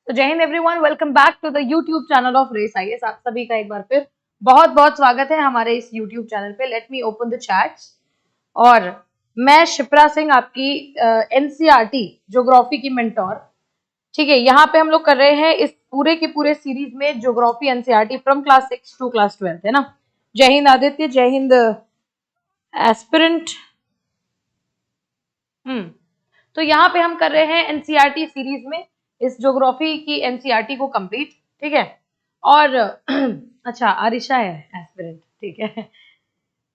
तो जय हिंद everyone, welcome back to the YouTube channel of race IAS. आप सभी का एक बार फिर बहुत बहुत स्वागत है हमारे इस यूट्यूब चैनल पे। Let me open the chats. और मैं शिप्रा सिंह, आपकी एनसीईआरटी ज्योग्राफी की मेंटोर। ठीक है, यहाँ पे हम लोग कर रहे हैं इस पूरे की पूरे सीरीज में geography NCERT from class 6 to class 12, है ना। जय हिंद आदित्य, जय हिंद एस्पिरेंट। तो यहाँ पे हम कर रहे हैं एनसीईआरटी सीरीज में इस ज्योग्राफी की एनसीईआरटी को कंप्लीट। ठीक है, और अच्छा आरिशा है एस्पिरेंट, ठीक है।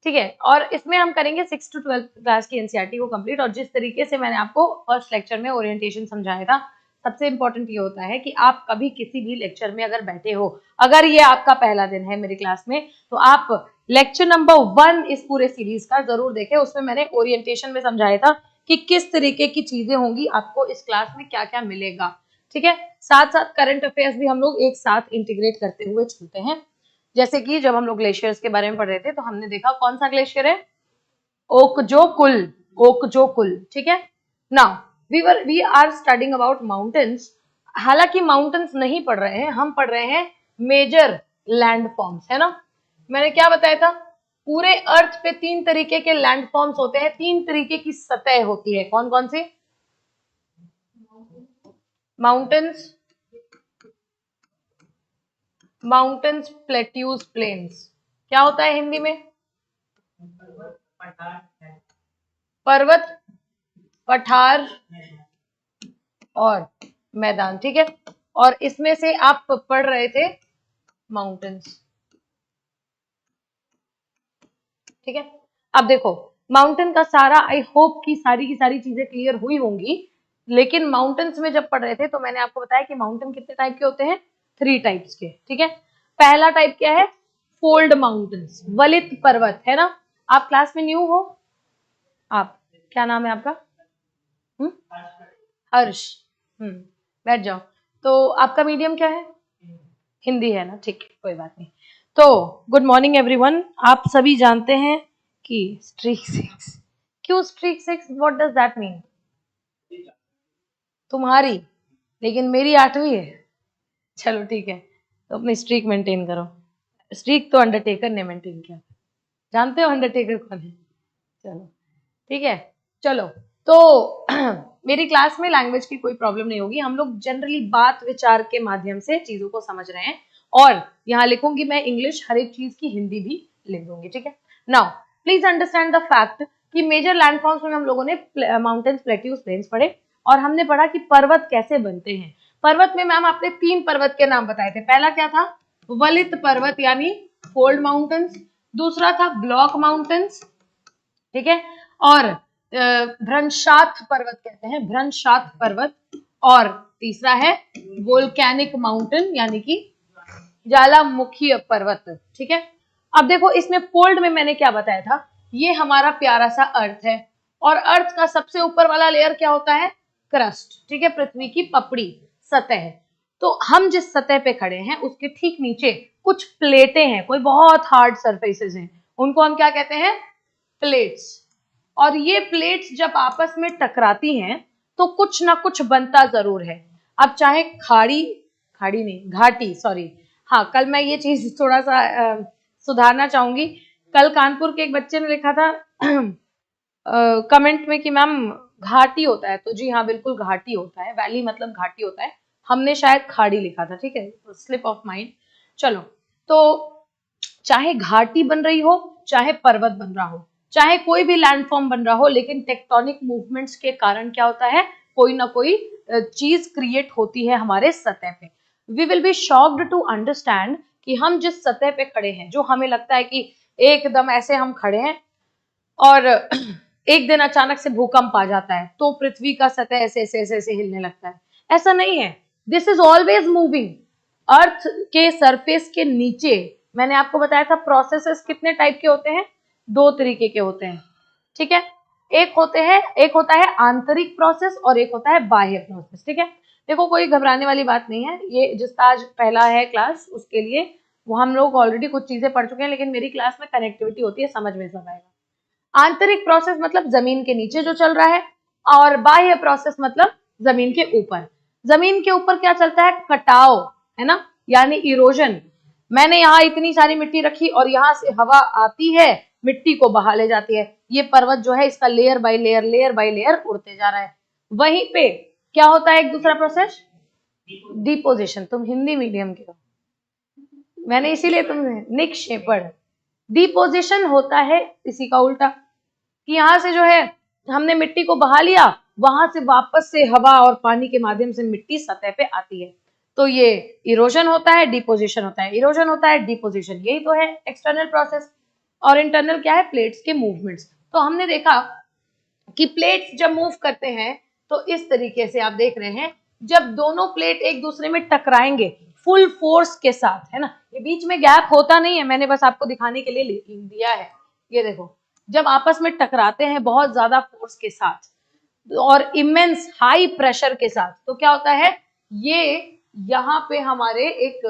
ठीक है, और इसमें हम करेंगे 6 टू 12 क्लास की एनसीईआरटी को कंप्लीट। और जिस तरीके से मैंने आपको फर्स्ट लेक्चर में ओरिएंटेशन समझाया था, सबसे इंपॉर्टेंट ये होता है कि आप कभी किसी भी लेक्चर में अगर बैठे हो, अगर ये आपका पहला दिन है मेरी क्लास में, तो आप लेक्चर नंबर 1 इस पूरे सीरीज का जरूर देखें। उसमें मैंने ओरिएंटेशन में समझाया था कि किस तरीके की चीजें होंगी, आपको इस क्लास में क्या क्या मिलेगा। ठीक है, साथ साथ करंट अफेयर्स भी हम लोग एक साथ इंटीग्रेट करते हुए चलते हैं। जैसे कि जब हम लोग ग्लेशियर्स के बारे में पढ़ रहे थे तो हमने देखा कौन सा ग्लेशियर है, ओकजोकुल, ओकजोकुल। ठीक है, now we are studying about mountains. हालांकि माउंटेन्स नहीं पढ़ रहे हैं, हम पढ़ रहे हैं मेजर लैंड फॉर्म्स, है ना। मैंने क्या बताया था, पूरे अर्थ पे 3 तरीके के लैंड फॉर्म्स होते हैं, 3 तरीके की सतह होती है। कौन कौन सी? Mountains, mountains, plateaus, plains. क्या होता है हिंदी में? पर्वत, पठार और मैदान। ठीक है, और इसमें से आप पढ़ रहे थे माउंटेन्स। ठीक है, अब देखो माउंटेन का सारा, आई होप कि सारी की सारी चीजें क्लियर हुई होंगी। लेकिन माउंटेन्स में जब पढ़ रहे थे तो मैंने आपको बताया कि माउंटेन कितने टाइप के होते हैं, 3 टाइप्स के। ठीक है, पहला टाइप क्या है? फोल्ड माउंटेन्स, वलित पर्वत, है ना। आप क्लास में न्यू हो, आप क्या नाम है आपका? हर्ष। बैठ जाओ। तो आपका मीडियम क्या है? हिंदी है ना, ठीक है, कोई बात नहीं। तो गुड मॉर्निंग एवरीवन। आप सभी जानते हैं कि स्ट्रीक 6, क्यों streak 6, what does that mean? तुम्हारी, लेकिन मेरी 8वीं है। चलो ठीक है, तो अपनी स्ट्रीक मेंटेन करो। स्ट्रीक तो अंडरटेकर ने मेंटेन किया, जानते हो अंडरटेकर कौन है? चलो ठीक है, चलो। तो मेरी क्लास में लैंग्वेज की कोई प्रॉब्लम नहीं होगी। हम लोग जनरली बात विचार के माध्यम से चीजों को समझ रहे हैं। और यहाँ लिखूंगी मैं इंग्लिश, हर एक चीज की हिंदी भी लिख दूंगी। ठीक है, now please understand the fact कि मेजर लैंडफॉर्म्स में हम लोगों ने माउंटेन्स, प्लेट्यूज, प्लेन्स पढ़े। और हमने पढ़ा कि पर्वत कैसे बनते हैं। पर्वत में मैम आपने 3 पर्वत के नाम बताए थे। पहला क्या था? वलित पर्वत यानी फोल्ड माउंटेन्स। दूसरा था ब्लॉक माउंटेन्स, ठीक है, और भ्रंशात पर्वत कहते हैं, भ्रंशात पर्वत। और तीसरा है वोल्केनिक माउंटेन यानी कि ज्वालामुखी पर्वत। ठीक है, अब देखो इसमें फोल्ड में मैंने क्या बताया था, ये हमारा प्यारा सा अर्थ है। और अर्थ का सबसे ऊपर वाला लेयर क्या होता है? क्रस्ट। ठीक है, पृथ्वी की पपड़ी, सतह। तो हम जिस सतह पे खड़े हैं उसके ठीक नीचे कुछ प्लेटें हैं, कोई बहुत हार्ड सरफेसेस हैं, उनको हम क्या कहते हैं? प्लेट्स। और ये प्लेट्स जब आपस में टकराती हैं तो कुछ ना कुछ बनता जरूर है। अब चाहे खाड़ी, खाड़ी नहीं घाटी, सॉरी, हाँ कल मैं ये चीज थोड़ा सा सुधारना चाहूंगी। कल कानपुर के एक बच्चे ने लिखा था कमेंट में कि मैम घाटी होता है, तो जी हाँ बिल्कुल घाटी होता है, वैली मतलब घाटी होता है। हमने शायद खाड़ी लिखा था, ठीक है, स्लिप ऑफ माइंड। चलो, तो चाहे घाटी बन रही हो, चाहे पर्वत बन रहा हो, चाहे कोई भी लैंडफॉर्म बन रहा हो, लेकिन टेक्टोनिक मूवमेंट्स के कारण क्या होता है, कोई ना कोई चीज क्रिएट होती है हमारे सतह पे। We will be shocked to understand कि हम जिस सतह पे खड़े हैं, जो हमें लगता है कि एकदम ऐसे हम खड़े हैं और एक दिन अचानक से भूकंप आ जाता है तो पृथ्वी का सतह ऐसे ऐसे ऐसे ऐसे हिलने लगता है, ऐसा नहीं है। This is always moving. Earth के सरफेस के नीचे मैंने आपको बताया था प्रोसेसेस कितने टाइप के होते हैं, 2 तरीके के होते हैं। ठीक है, एक होता है आंतरिक प्रोसेस और एक होता है बाह्य प्रोसेस। ठीक है, देखो कोई घबराने वाली बात नहीं है, ये जिसका आज पहला है क्लास उसके लिए, वो हम लोग ऑलरेडी कुछ चीजें पढ़ चुके हैं, लेकिन मेरी क्लास में कनेक्टिविटी होती है, समझ में सब आएगा। आंतरिक प्रोसेस मतलब जमीन के नीचे जो चल रहा है, और बाह्य प्रोसेस मतलब जमीन के ऊपर। जमीन के ऊपर क्या चलता है, कटाव, है ना, यानी इरोजन। मैंने यहाँ इतनी सारी मिट्टी रखी और यहाँ से हवा आती है, मिट्टी को बहा ले जाती है, ये पर्वत जो है इसका layer by layer, layer by layer उड़ते जा रहा है। वहीं पे क्या होता है एक दूसरा प्रोसेस, डिपोजिशन। तुम हिंदी मीडियम के हो, मैंने इसीलिए तुमने निक्षेपण। डिपोजिशन होता है इसी का उल्टा, कि यहां से जो है हमने मिट्टी को बहा लिया, वहां से वापस से हवा और पानी के माध्यम से मिट्टी सतह पे आती है, तो ये इरोजन होता है, डिपोजिशन होता है, इरोजन होता है, डिपोजिशन, यही तो है एक्सटर्नल प्रोसेस। और इंटरनल क्या है, प्लेट्स के मूवमेंट्स। तो हमने देखा कि प्लेट्स जब मूव करते हैं तो इस तरीके से आप देख रहे हैं, जब दोनों प्लेट एक दूसरे में टकराएंगे फुल फोर्स के साथ, है ना, ये बीच में गैप होता नहीं है, मैंने बस आपको दिखाने के लिए दिया है। ये देखो, जब आपस में टकराते हैं बहुत ज्यादा फोर्स के साथ और इमेंस हाई प्रेशर के साथ, तो क्या होता है, ये यहाँ पे हमारे एक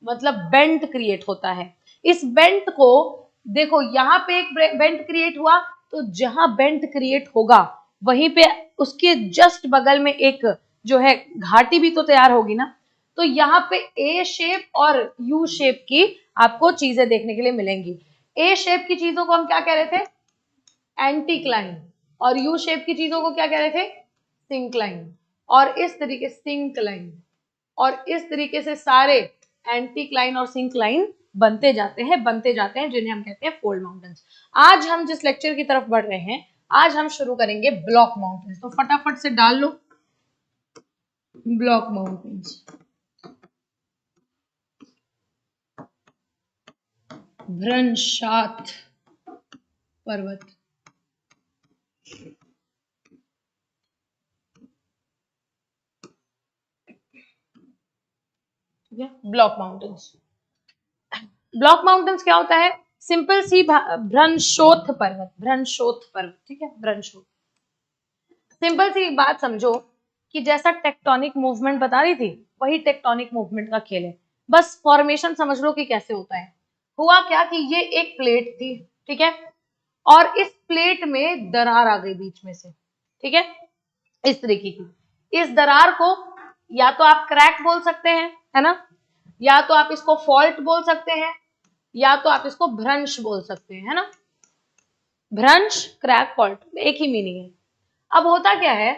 मतलब बेंट क्रिएट होता है। इस बेंट को देखो, यहाँ पे एक बेंट क्रिएट हुआ, तो जहां बेंट क्रिएट होगा वहीं पे उसके जस्ट बगल में एक जो है घाटी भी तो तैयार होगी ना। तो यहाँ पे ए शेप और यू शेप की आपको चीजें देखने के लिए मिलेंगी। ए शेप की चीजों को हम क्या कह रहे थे, एंटीक्लाइन, और यू शेप की चीजों को क्या कह रहे थे, सिंक्लाइन, और इस तरीके सिंक्लाइन, और इस तरीके से सारे एंटीक्लाइन और सिंक्लाइन बनते जाते हैं, जिन्हें हम कहते हैं फोल्ड माउंटेन्स। आज हम जिस लेक्चर की तरफ बढ़ रहे हैं, आज हम शुरू करेंगे ब्लॉक माउंटेन्स। तो फटाफट से डाल लो ब्लॉक माउंटेन्स। भ्रंशात पर्वत, ब्लॉक माउंटेन्स। ब्लॉक माउंटेन्स क्या होता है, सिंपल सी भ्रंशोथ पर्वत, भ्रंशोथ पर्वत, ठीक है, भ्रंशोथ। सिंपल सी बात समझो कि जैसा टेक्टोनिक मूवमेंट बता रही थी, वही टेक्टोनिक मूवमेंट का खेल है, बस फॉर्मेशन समझ लो कि कैसे होता है। हुआ क्या कि ये एक प्लेट थी, ठीक है, और इस प्लेट में दरार आ गई बीच में से, ठीक है, इस तरीके की। इस दरार को या तो आप क्रैक बोल सकते हैं, है ना, या तो आप इसको फॉल्ट बोल सकते हैं, या तो आप इसको भ्रंश बोल सकते हैं, है ना। भ्रंश, क्रैक, फॉल्ट एक ही मीनिंग है। अब होता क्या है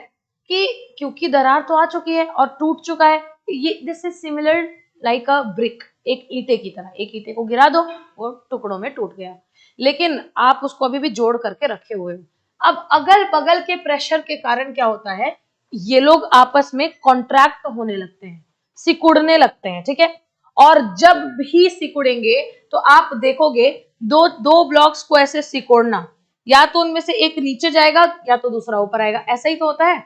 कि क्योंकि दरार तो आ चुकी है और टूट चुका है, ये this is similar like a brick, एक ईंटे की तरह, एक ईंटे को गिरा दो वो टुकड़ों में टूट गया, लेकिन आप उसको अभी भी जोड़ करके रखे हुए हो। अब अगल बगल के प्रेशर के कारण क्या होता है, ये लोग आपस में कॉन्ट्रैक्ट होने लगते हैं, सिकुड़ने लगते हैं, ठीक है। और जब भी सिकुड़ेंगे तो आप देखोगे दो दो ब्लॉक्स को ऐसे सिकोड़ना, या तो उनमें से एक नीचे जाएगा या तो दूसरा ऊपर आएगा, ऐसा ही तो होता है,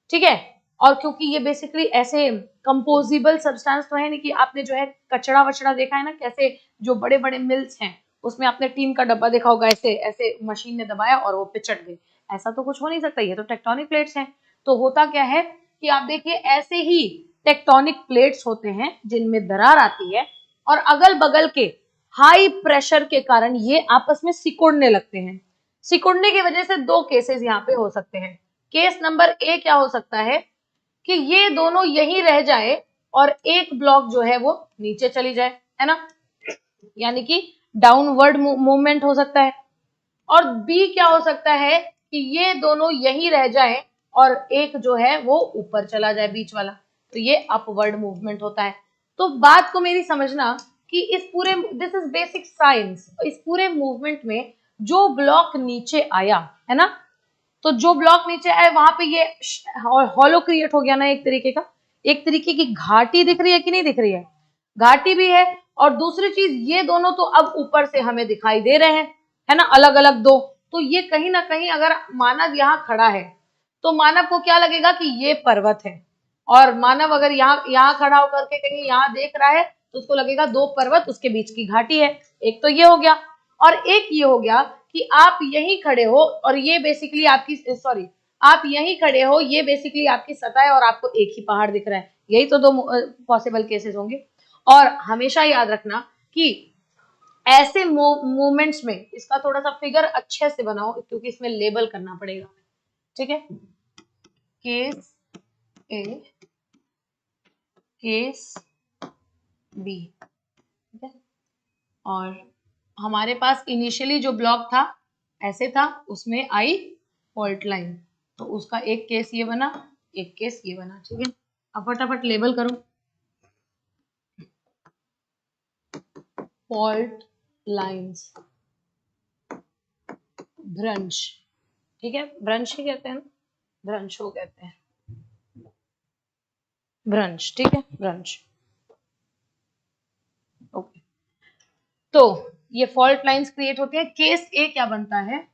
ठीक है। और क्योंकि ये बेसिकली ऐसे कंपोजिबल सब्सटेंस तो है नहीं कि आपने जो है कचड़ा वचड़ा देखा है ना, कैसे जो बड़े बड़े मिल्स हैं उसमें आपने टीन का डब्बा देखा होगा, ऐसे ऐसे मशीन ने दबाया और वो पिचट गए, ऐसा तो कुछ हो नहीं सकता, ये तो टेक्टोनिक प्लेट्स हैं। तो होता क्या है कि आप देखिए ऐसे ही टेक्टोनिक प्लेट्स होते हैं जिनमें दरार आती है और अगल बगल के हाई प्रेशर के कारण ये आपस में सिकुड़ने लगते हैं। सिकुड़ने की वजह से दो केसेस यहाँ पे हो सकते हैं। केस नंबर ए क्या हो सकता है कि ये दोनों यहीं रह जाए और एक ब्लॉक जो है वो नीचे चली जाए, है ना, यानी कि डाउनवर्ड मूवमेंट हो सकता है। और बी क्या हो सकता है कि ये दोनों यहीं रह जाए और एक जो है वो ऊपर चला जाए, बीच वाला, तो ये अपवर्ड मूवमेंट होता है। तो बात को मेरी समझना कि इस पूरे, दिस इज बेसिक साइंस, इस पूरे मूवमेंट में जो ब्लॉक नीचे आया, है ना, तो जो ब्लॉक नीचे आए वहां पे ये हॉलो क्रिएट हो गया ना, एक तरीके का, एक तरीके की घाटी दिख रही है कि नहीं दिख रही है, घाटी भी है। और दूसरी चीज, ये दोनों तो अब ऊपर से हमें दिखाई दे रहे हैं, है ना, अलग अलग दो, तो ये कहीं ना कहीं अगर मानव यहाँ खड़ा है तो मानव को क्या लगेगा कि ये पर्वत है, और मानव अगर यहाँ यहाँ खड़ा होकर के कहीं यहाँ देख रहा है तो उसको लगेगा दो पर्वत उसके बीच की घाटी है। एक तो ये हो गया, और एक ये हो गया कि आप यहीं खड़े हो और ये बेसिकली आपकी, सॉरी, आप यहीं खड़े हो, ये बेसिकली आपकी सतह है और आपको एक ही पहाड़ दिख रहा है। यही तो दो पॉसिबल केसेस होंगे। और हमेशा याद रखना कि ऐसे मूवमेंट्स में इसका थोड़ा सा फिगर अच्छे से बनाओ क्योंकि इसमें लेबल करना पड़ेगा, ठीक है। केस ए, केस बी, ठीक है। और हमारे पास इनिशियली जो ब्लॉक था ऐसे था, उसमें आई फॉल्ट लाइन, तो उसका एक केस ये बना, एक केस ये बना, ठीक है। अब फटाफट लेबल करो, फॉल्ट लाइंस, ब्रंच, ठीक है, ब्रंच ही कहते हैं ना, ब्रंच हो कहते हैं, ब्रंच, ठीक है, ब्रंच, ओके। तो ये फॉल्ट लाइंस क्रिएट होती है। केस ए क्या बनता है,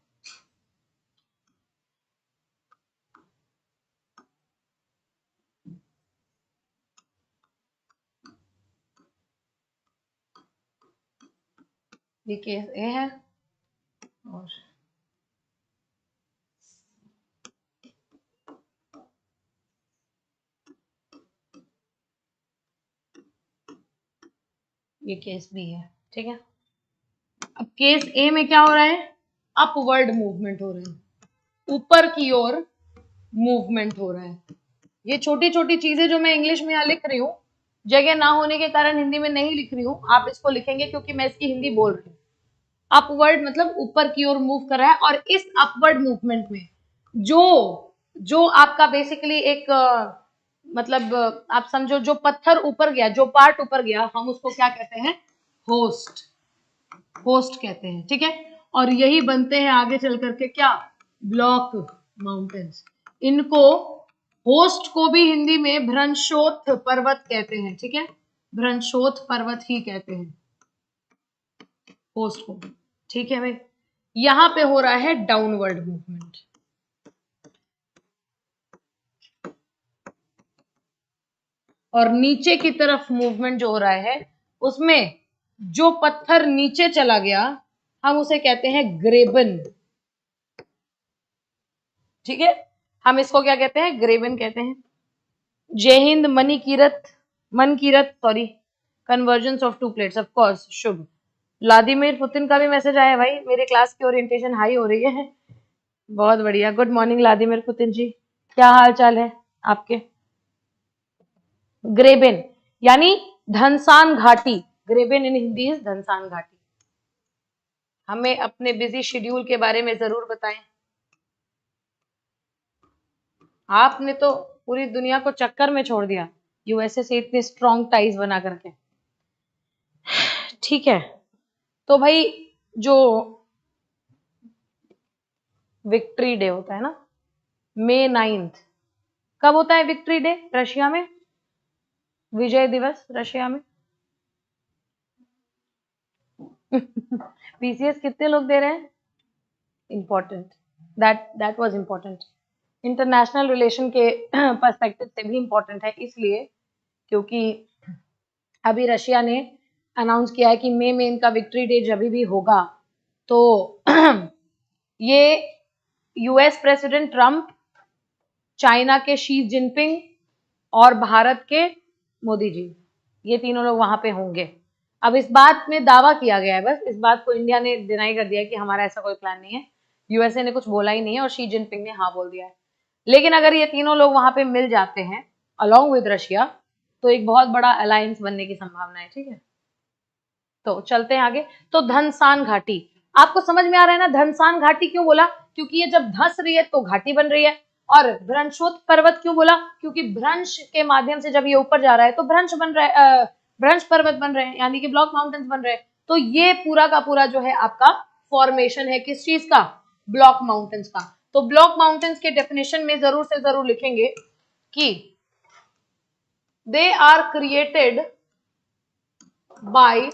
ये केस ए है, और ये केस बी है, ठीक है। अब केस ए में क्या हो रहा है, अपवर्ड मूवमेंट हो रहा है, ऊपर की ओर मूवमेंट हो रहा है। ये छोटी छोटी चीजें जो मैं इंग्लिश में यहाँ लिख रही हूँ, जगह ना होने के कारण हिंदी में नहीं लिख रही हूँ, आप इसको लिखेंगे क्योंकि मैं इसकी हिंदी बोल रही हूँ। अपवर्ड मतलब ऊपर की ओर मूव कर रहा है, और इस अपवर्ड मूवमेंट में जो जो आपका बेसिकली एक मतलब आप समझो जो पत्थर ऊपर गया, जो पार्ट ऊपर गया, हम उसको क्या कहते हैं, होस्ट, होस्ट कहते हैं, ठीक है। और यही बनते हैं आगे चल करके क्या, ब्लॉक माउंटेन्स। इनको, होस्ट को भी हिंदी में भ्रंशोत्थ पर्वत कहते हैं, ठीक है, भ्रंशोत्थ पर्वत ही कहते हैं होस्ट को, ठीक है भाई। यहां पे हो रहा है डाउनवर्ड मूवमेंट, और नीचे की तरफ मूवमेंट जो हो रहा है, उसमें जो पत्थर नीचे चला गया हम उसे कहते हैं ग्रेबन, ठीक है, हम इसको क्या कहते हैं, ग्रेबन कहते हैं। जय Hind, Manikirat, Mankirat, sorry, convergence of two plates, of course, Shubh. Vladimir Putin का भी मैसेज आया भाई, मेरे क्लास की ओरिएंटेशन हाई हो रही है, बहुत बढ़िया, गुड मॉर्निंग व्लादिमीर पुतिन जी, क्या हाल चाल है आपके। ग्रेबन यानी धनसान घाटी, ग्रेबन इन हिंदी इज धनसान घाटी। हमें अपने बिजी शेड्यूल के बारे में जरूर बताएं, आपने तो पूरी दुनिया को चक्कर में छोड़ दिया यूएसए से इतने स्ट्रॉन्ग टाइज बना करके, ठीक है। तो भाई जो विक्ट्री डे होता है ना, May 9, कब होता है विक्ट्री डे रशिया में, विजय दिवस रशिया में। पीसीएस कितने लोग दे रहे हैं, important, that was important, international relation के पर्सपेक्टिव से भी इंपॉर्टेंट है, इसलिए क्योंकि अभी रशिया ने अनाउंस किया है कि मई में इनका विक्ट्री डे जब भी होगा, तो ये यूएस प्रेसिडेंट ट्रंप, चाइना के शी जिनपिंग और भारत के मोदी जी, ये तीनों लोग वहां पे होंगे। अब इस बात में दावा किया गया है, बस इस बात को इंडिया ने डिनाई कर दिया है कि हमारा ऐसा कोई प्लान नहीं है, यूएसए ने कुछ बोला ही नहीं है और शी जिनपिंग ने हाँ बोल दिया है। लेकिन अगर ये तीनों लोग वहां पे मिल जाते हैं अलोंग विद रशिया, तो एक बहुत बड़ा अलायंस बनने की संभावना है, ठीक है। तो चलते हैं आगे। तो धनसान घाटी, आपको समझ में आ रहा है ना, धनसान घाटी क्यों बोला, क्योंकि ये जब धंस रही है तो घाटी बन रही है। और भ्रंशोत्थ पर्वत क्यों बोला, क्योंकि भ्रंश के माध्यम से जब ये ऊपर जा रहा है तो भ्रंश बन रहा है, भ्रंश पर्वत बन रहे हैं, यानी कि ब्लॉक माउंटेन्स बन रहे हैं। तो ये पूरा का पूरा जो है आपका फॉर्मेशन है किस चीज का, ब्लॉक माउंटेन्स का। तो ब्लॉक माउंटेन्स के डेफिनेशन में जरूर से जरूर लिखेंगे कि they are created by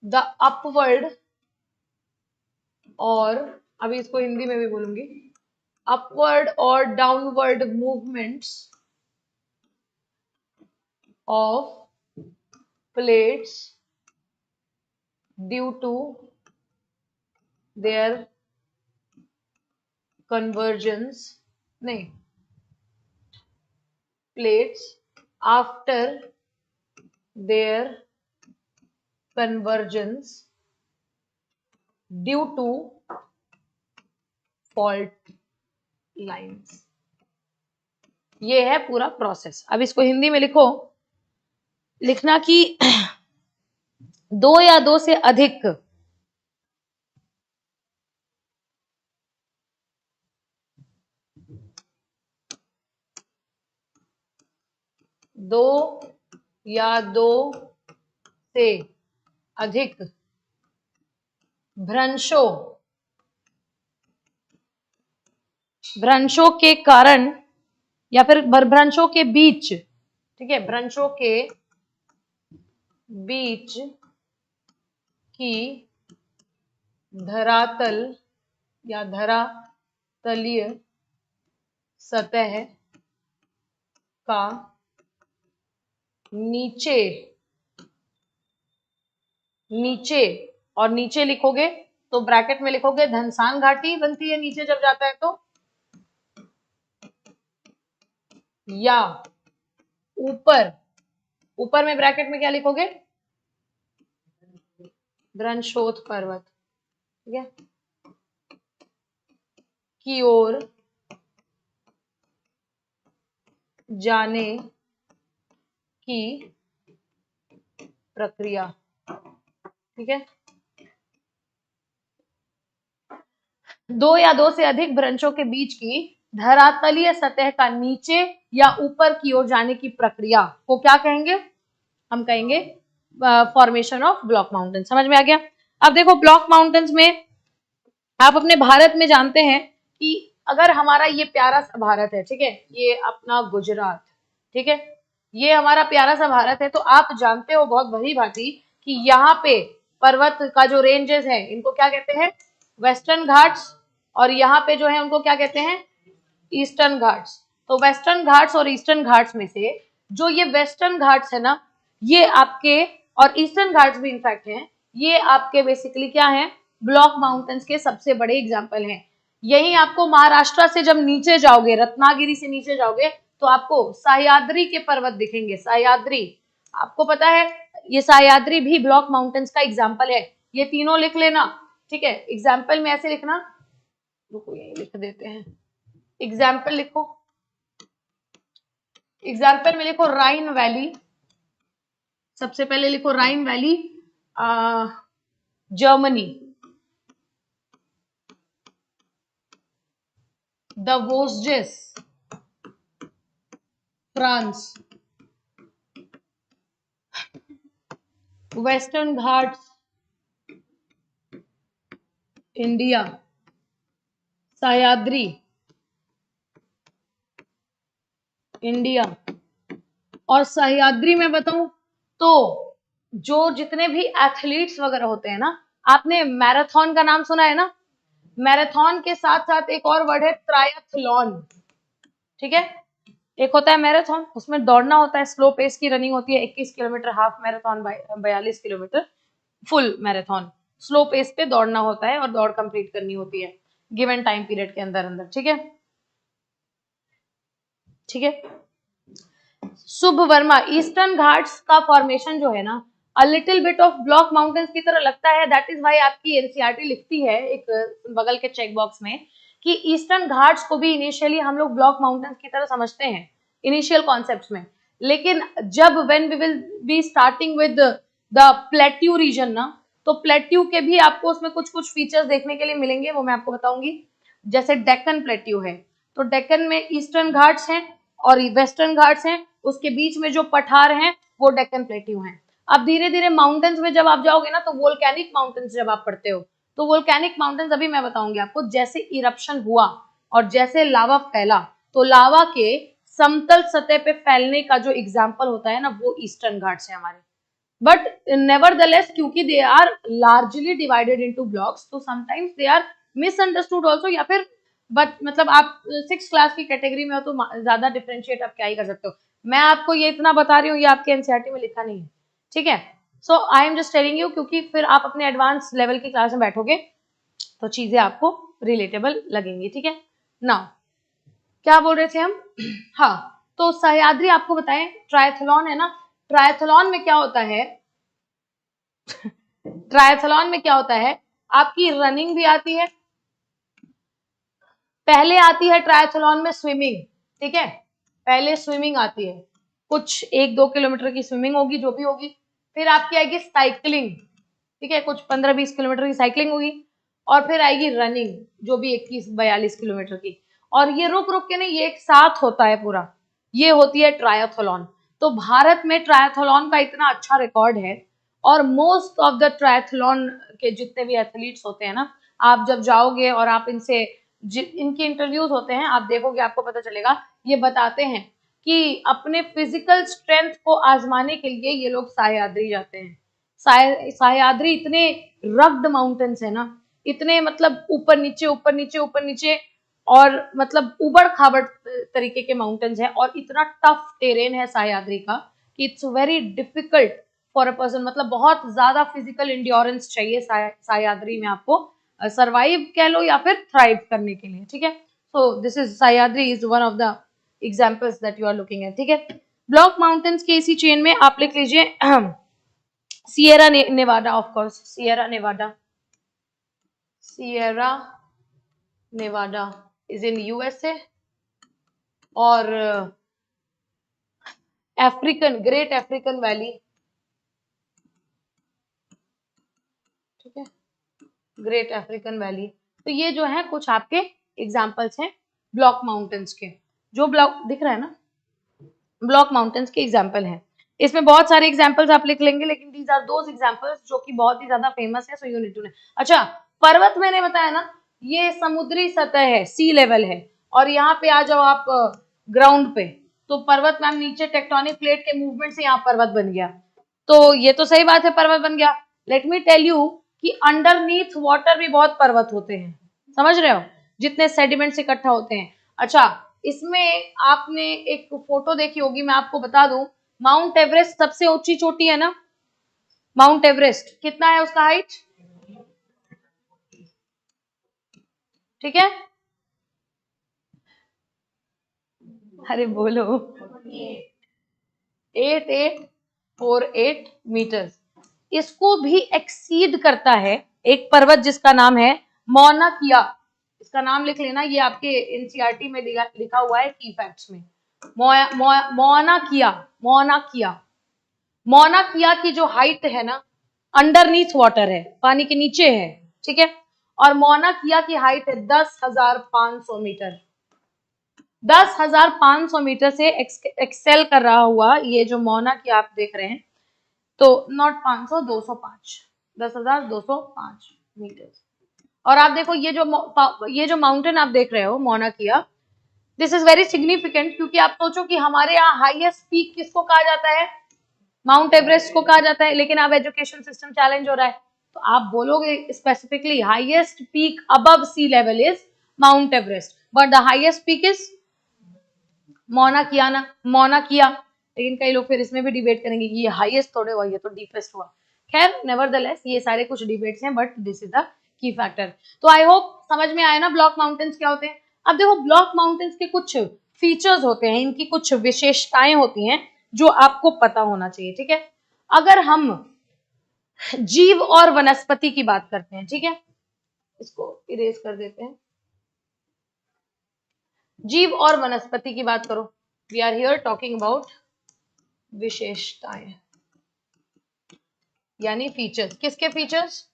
the upward, और अभी इसको हिंदी में भी बोलूंगी, अपवर्ड और downward movements of plates due to their convergence, नहीं, plates after their convergence due to fault lines. ये है पूरा प्रोसेस। अब इसको हिंदी में लिखो लिखना कि दो या दो से अधिक दो या दो से अधिक भ्रंशों के कारण या फिर भ्रंशों के बीच, ठीक है, भ्रंशों के बीच की धरातल या धरातलीय सतह का नीचे और नीचे लिखोगे तो ब्रैकेट में लिखोगे धनसान घाटी बनती है नीचे जब जाता है तो, या ऊपर में ब्रैकेट में क्या लिखोगे, भ्रंशोत पर्वत, ठीक है, की ओर जाने की प्रक्रिया, ठीक है। दो या दो से अधिक भ्रंशों के बीच की धरातलीय सतह का नीचे या ऊपर की ओर जाने की प्रक्रिया को क्या कहेंगे, हम कहेंगे फॉर्मेशन ऑफ ब्लॉक माउंटेन। समझ में आ गया। अब देखो ब्लॉक माउंटेन्स में आप अपने भारत में जानते हैं कि अगर हमारा ये प्यारा सा भारत है, ठीक है, ये अपना गुजरात, ठीक है, ये हमारा प्यारा सा भारत है, तो आप जानते हो बहुत भली भांति कि यहाँ पे पर्वत का जो रेंजेस है इनको क्या कहते हैं, वेस्टर्न घाट्स, और यहाँ पे जो है उनको क्या कहते हैं, ईस्टर्न घाट्स। तो वेस्टर्न घाट्स और ईस्टर्न घाट्स में से जो ये वेस्टर्न घाट्स है ना, ये आपके, और ईस्टर्न घाट्स भी इनफैक्ट हैं, ये आपके बेसिकली क्या है, ब्लॉक माउंटेन्स के सबसे बड़े एग्जाम्पल हैं। यही आपको महाराष्ट्र से जब नीचे जाओगे, रत्नागिरी से नीचे जाओगे तो आपको सह्याद्री के पर्वत दिखेंगे। सह्याद्री, आपको पता है ये सह्याद्री भी ब्लॉक माउंटेन्स का एग्जाम्पल है। ये तीनों लिख लेना, ठीक है। एग्जाम्पल में ऐसे लिखना, रुको यही लिख देते हैं, एग्जाम्पल लिखो, एग्जाम्पल में लिखो राइन वैली, सबसे पहले लिखो Rhine valley Germany, the Vosges France, western Ghats India, Sahyadri India. और सह्याद्री में बताऊं तो जो जितने भी एथलीट्स वगैरह होते हैं ना, आपने मैराथन का नाम सुना है ना, मैराथन के साथ साथ एक और वर्ड है ट्रायथलॉन, ठीक है। एक होता है मैराथन, उसमें दौड़ना होता है, स्लो पेस की रनिंग होती है, 21 kilometre half marathon, 42 kilometre full marathon, slow pace पे दौड़ना होता है और दौड़ कंप्लीट करनी होती है गिवन टाइम पीरियड के अंदर अंदर, ठीक है, ठीक है। शुभ वर्मा, ईस्टर्न घाट्स का फॉर्मेशन जो है ना a little bit of block mountains की तरह लगता है, दैट इज व्हाई आपकी एनसीईआरटी लिखती है एक बगल के चेक बॉक्स में कि ईस्टर्न घाट्स को भी इनिशियली हम लोग ब्लॉक माउंटेन्स की तरह समझते हैं इनिशियल कॉन्सेप्ट्स में, लेकिन जब when we will be starting with the plateau region ना, तो प्लेट्यू के भी आपको उसमें कुछ कुछ फीचर्स देखने के लिए मिलेंगे, वो मैं आपको बताऊंगी। जैसे डेक्कन प्लेट्यू है, तो डेक्कन में ईस्टर्न घाट्स हैं और वेस्टर्न घाट्स हैं, उसके बीच में जो पठार हैं वो डेक्कन प्लेट्यू हैं। अब धीरे धीरे माउंटेन्स में जब आप जाओगे ना, तो वोल्केनिक माउंटेन्स जब आप पढ़ते हो, तो वोल्केनिक माउंटेन्स अभी मैं बताऊंगी आपको, जैसे इरप्शन हुआ और जैसे लावा फैला, तो लावा के समतल सतह पे फैलने का जो एग्जाम्पल होता है ना, वो ईस्टर्न घाट्स है हमारे। बट नेवरदलेस क्योंकि they are largely divided into blocks, तो sometimes they are misunderstood also, या फिर बट मतलब आप 6th क्लास की कैटेगरी में हो तो ज्यादा डिफरेंशिएट आप क्या ही कर सकते हो। मैं आपको ये इतना बता रही हूँ, ये आपके एनसीईआरटी में लिखा नहीं है, ठीक है। So I am just telling you, क्योंकि फिर आप अपने एडवांस लेवल की क्लास में बैठोगे तो चीजें आपको रिलेटेबल लगेंगी, ठीक है। नाउ क्या बोल रहे थे हम, हाँ, तो सह्याद्री आपको बताएं ट्रायथलॉन है ना, ट्रायथलॉन में क्या होता है, ट्रायथलॉन में क्या होता है, आपकी रनिंग भी आती है, पहले आती है ट्रायथलॉन में स्विमिंग, ठीक है, पहले स्विमिंग आती है, कुछ 1-2 किलोमीटर की स्विमिंग होगी, जो भी होगी, फिर आपकी आएगी साइकिलिंग, ठीक है, कुछ 15-20 किलोमीटर की साइकिलिंग होगी, और फिर आएगी रनिंग जो भी 21-42 किलोमीटर की, और ये रुक रुक के नहीं, ये एक साथ होता है पूरा, ये होती है ट्रायथलॉन। तो भारत में ट्रायथलॉन का इतना अच्छा रिकॉर्ड है, और मोस्ट ऑफ द ट्रायथलॉन के जितने भी एथलीट्स होते हैं ना, आप जब जाओगे और आप इनसे इनके इंटरव्यूज होते हैं, आप देखोगे, आपको पता चलेगा, ये बताते हैं कि अपने फिजिकल स्ट्रेंथ को आजमाने के लिए ये लोग सह्याद्री जाते हैं। सह्याद्री इतने रग्ड माउंटेन्स है ना, इतने मतलब ऊपर नीचे ऊपर नीचे ऊपर नीचे, और मतलब उबड़ खाबड़ तरीके के माउंटेन्स है, और इतना टफ टेरेन है सह्याद्री का कि it's very difficult for a person, मतलब बहुत ज्यादा फिजिकल इंड्योरेंस चाहिए सह्याद्री में आपको सरवाइव कह लो या फिर थ्राइव करने के लिए, ठीक है। So this is Sahyadri is one of the examples that you are looking at, ठीक है। ब्लॉक माउंटेन्स के इसी चेन में आप लिख लीजिए Sierra Nevada, of course Sierra Nevada, Sierra Nevada is in USA, और ग्रेट अफ्रीकन वैली, ठीक है, ग्रेट अफ्रीकन वैली। तो ये जो है कुछ आपके एग्जाम्पल्स हैं ब्लॉक माउंटेन्स के, जो ब्लॉक दिख रहा है ना, ब्लॉक माउंटेन्स के एग्जाम्पल हैं। इसमें बहुत सारे एग्जाम्पल्स आप लिख लेंगे, लेकिन दीज आर दोज एग्जाम्पल्स जो कि बहुत ही ज्यादा फेमस है, so you need to know. अच्छा, पर्वत मैंने बताया ना, ये समुद्री सतह है, सी लेवल है, और यहाँ पे आ जाओ आप ग्राउंड पे, तो पर्वत मैम नीचे टेक्टोनिक प्लेट के मूवमेंट से यहाँ पर्वत बन गया, तो ये तो सही बात है, पर्वत बन गया। लेट मी टेल यू कि अंडरनीथ वाटर भी बहुत पर्वत होते हैं, समझ रहे हो, जितने सेडिमेंट्स इकट्ठा होते हैं। अच्छा, इसमें आपने एक फोटो देखी होगी, मैं आपको बता दूं, माउंट एवरेस्ट सबसे ऊंची चोटी है ना, माउंट एवरेस्ट कितना है उसका हाइट, ठीक है, अरे बोलो, 8848 मीटर्स, इसको भी एक्सीड करता है एक पर्वत जिसका नाम है मौना किया, इसका नाम लिख लेना, ये आपके एनसीईआरटी में लिखा हुआ है की फैक्ट्स में, मौना किया, मौना किया, मौना किया की जो हाइट है ना, अंडरनीथ वाटर है, पानी के नीचे है, ठीक है, और मौना किया की हाइट है 10,500 मीटर, 10,500 मीटर से एक्सेल कर रहा हुआ ये जो मौना किया आप देख रहे हैं, तो नॉट 500, 205, 10,205 मीटर। और आप देखो ये जो माउंटेन आप देख रहे हो मौना किया, दिस इज वेरी सिग्निफिकेंट, क्योंकि आप सोचो कि हमारे यहाँ हाईएस्ट पीक किसको कहा जाता है, माउंट एवरेस्ट को कहा जाता है, लेकिन अब एजुकेशन सिस्टम चैलेंज हो रहा है, तो आप बोलोगे specifically highest peak above sea level is Mount Everest, but the highest peak is Mauna Kea ना, मौना किया, लेकिन कई लोग फिर इसमें भी डिबेट करेंगे कि ये हाईएस्ट थोड़े हुआ, ये तो डीपेस्ट हुआ। खैर नेवरदलेस ये सारे कुछ डिबेट्स हैं, but this is the key factor. तो आई होप समझ में आया ना ब्लॉक माउंटेन्स क्या होते हैं। अब देखो ब्लॉक माउंटेन्स के कुछ फीचर्स होते हैं, इनकी कुछ विशेषताएं होती हैं जो आपको पता होना चाहिए, ठीक है। अगर हम जीव और वनस्पति की बात करते हैं, ठीक है, इसको इरेज कर देते हैं, जीव और वनस्पति की बात करो, we are here talking about विशेषताएं, यानी फीचर्स, किसके फीचर्स,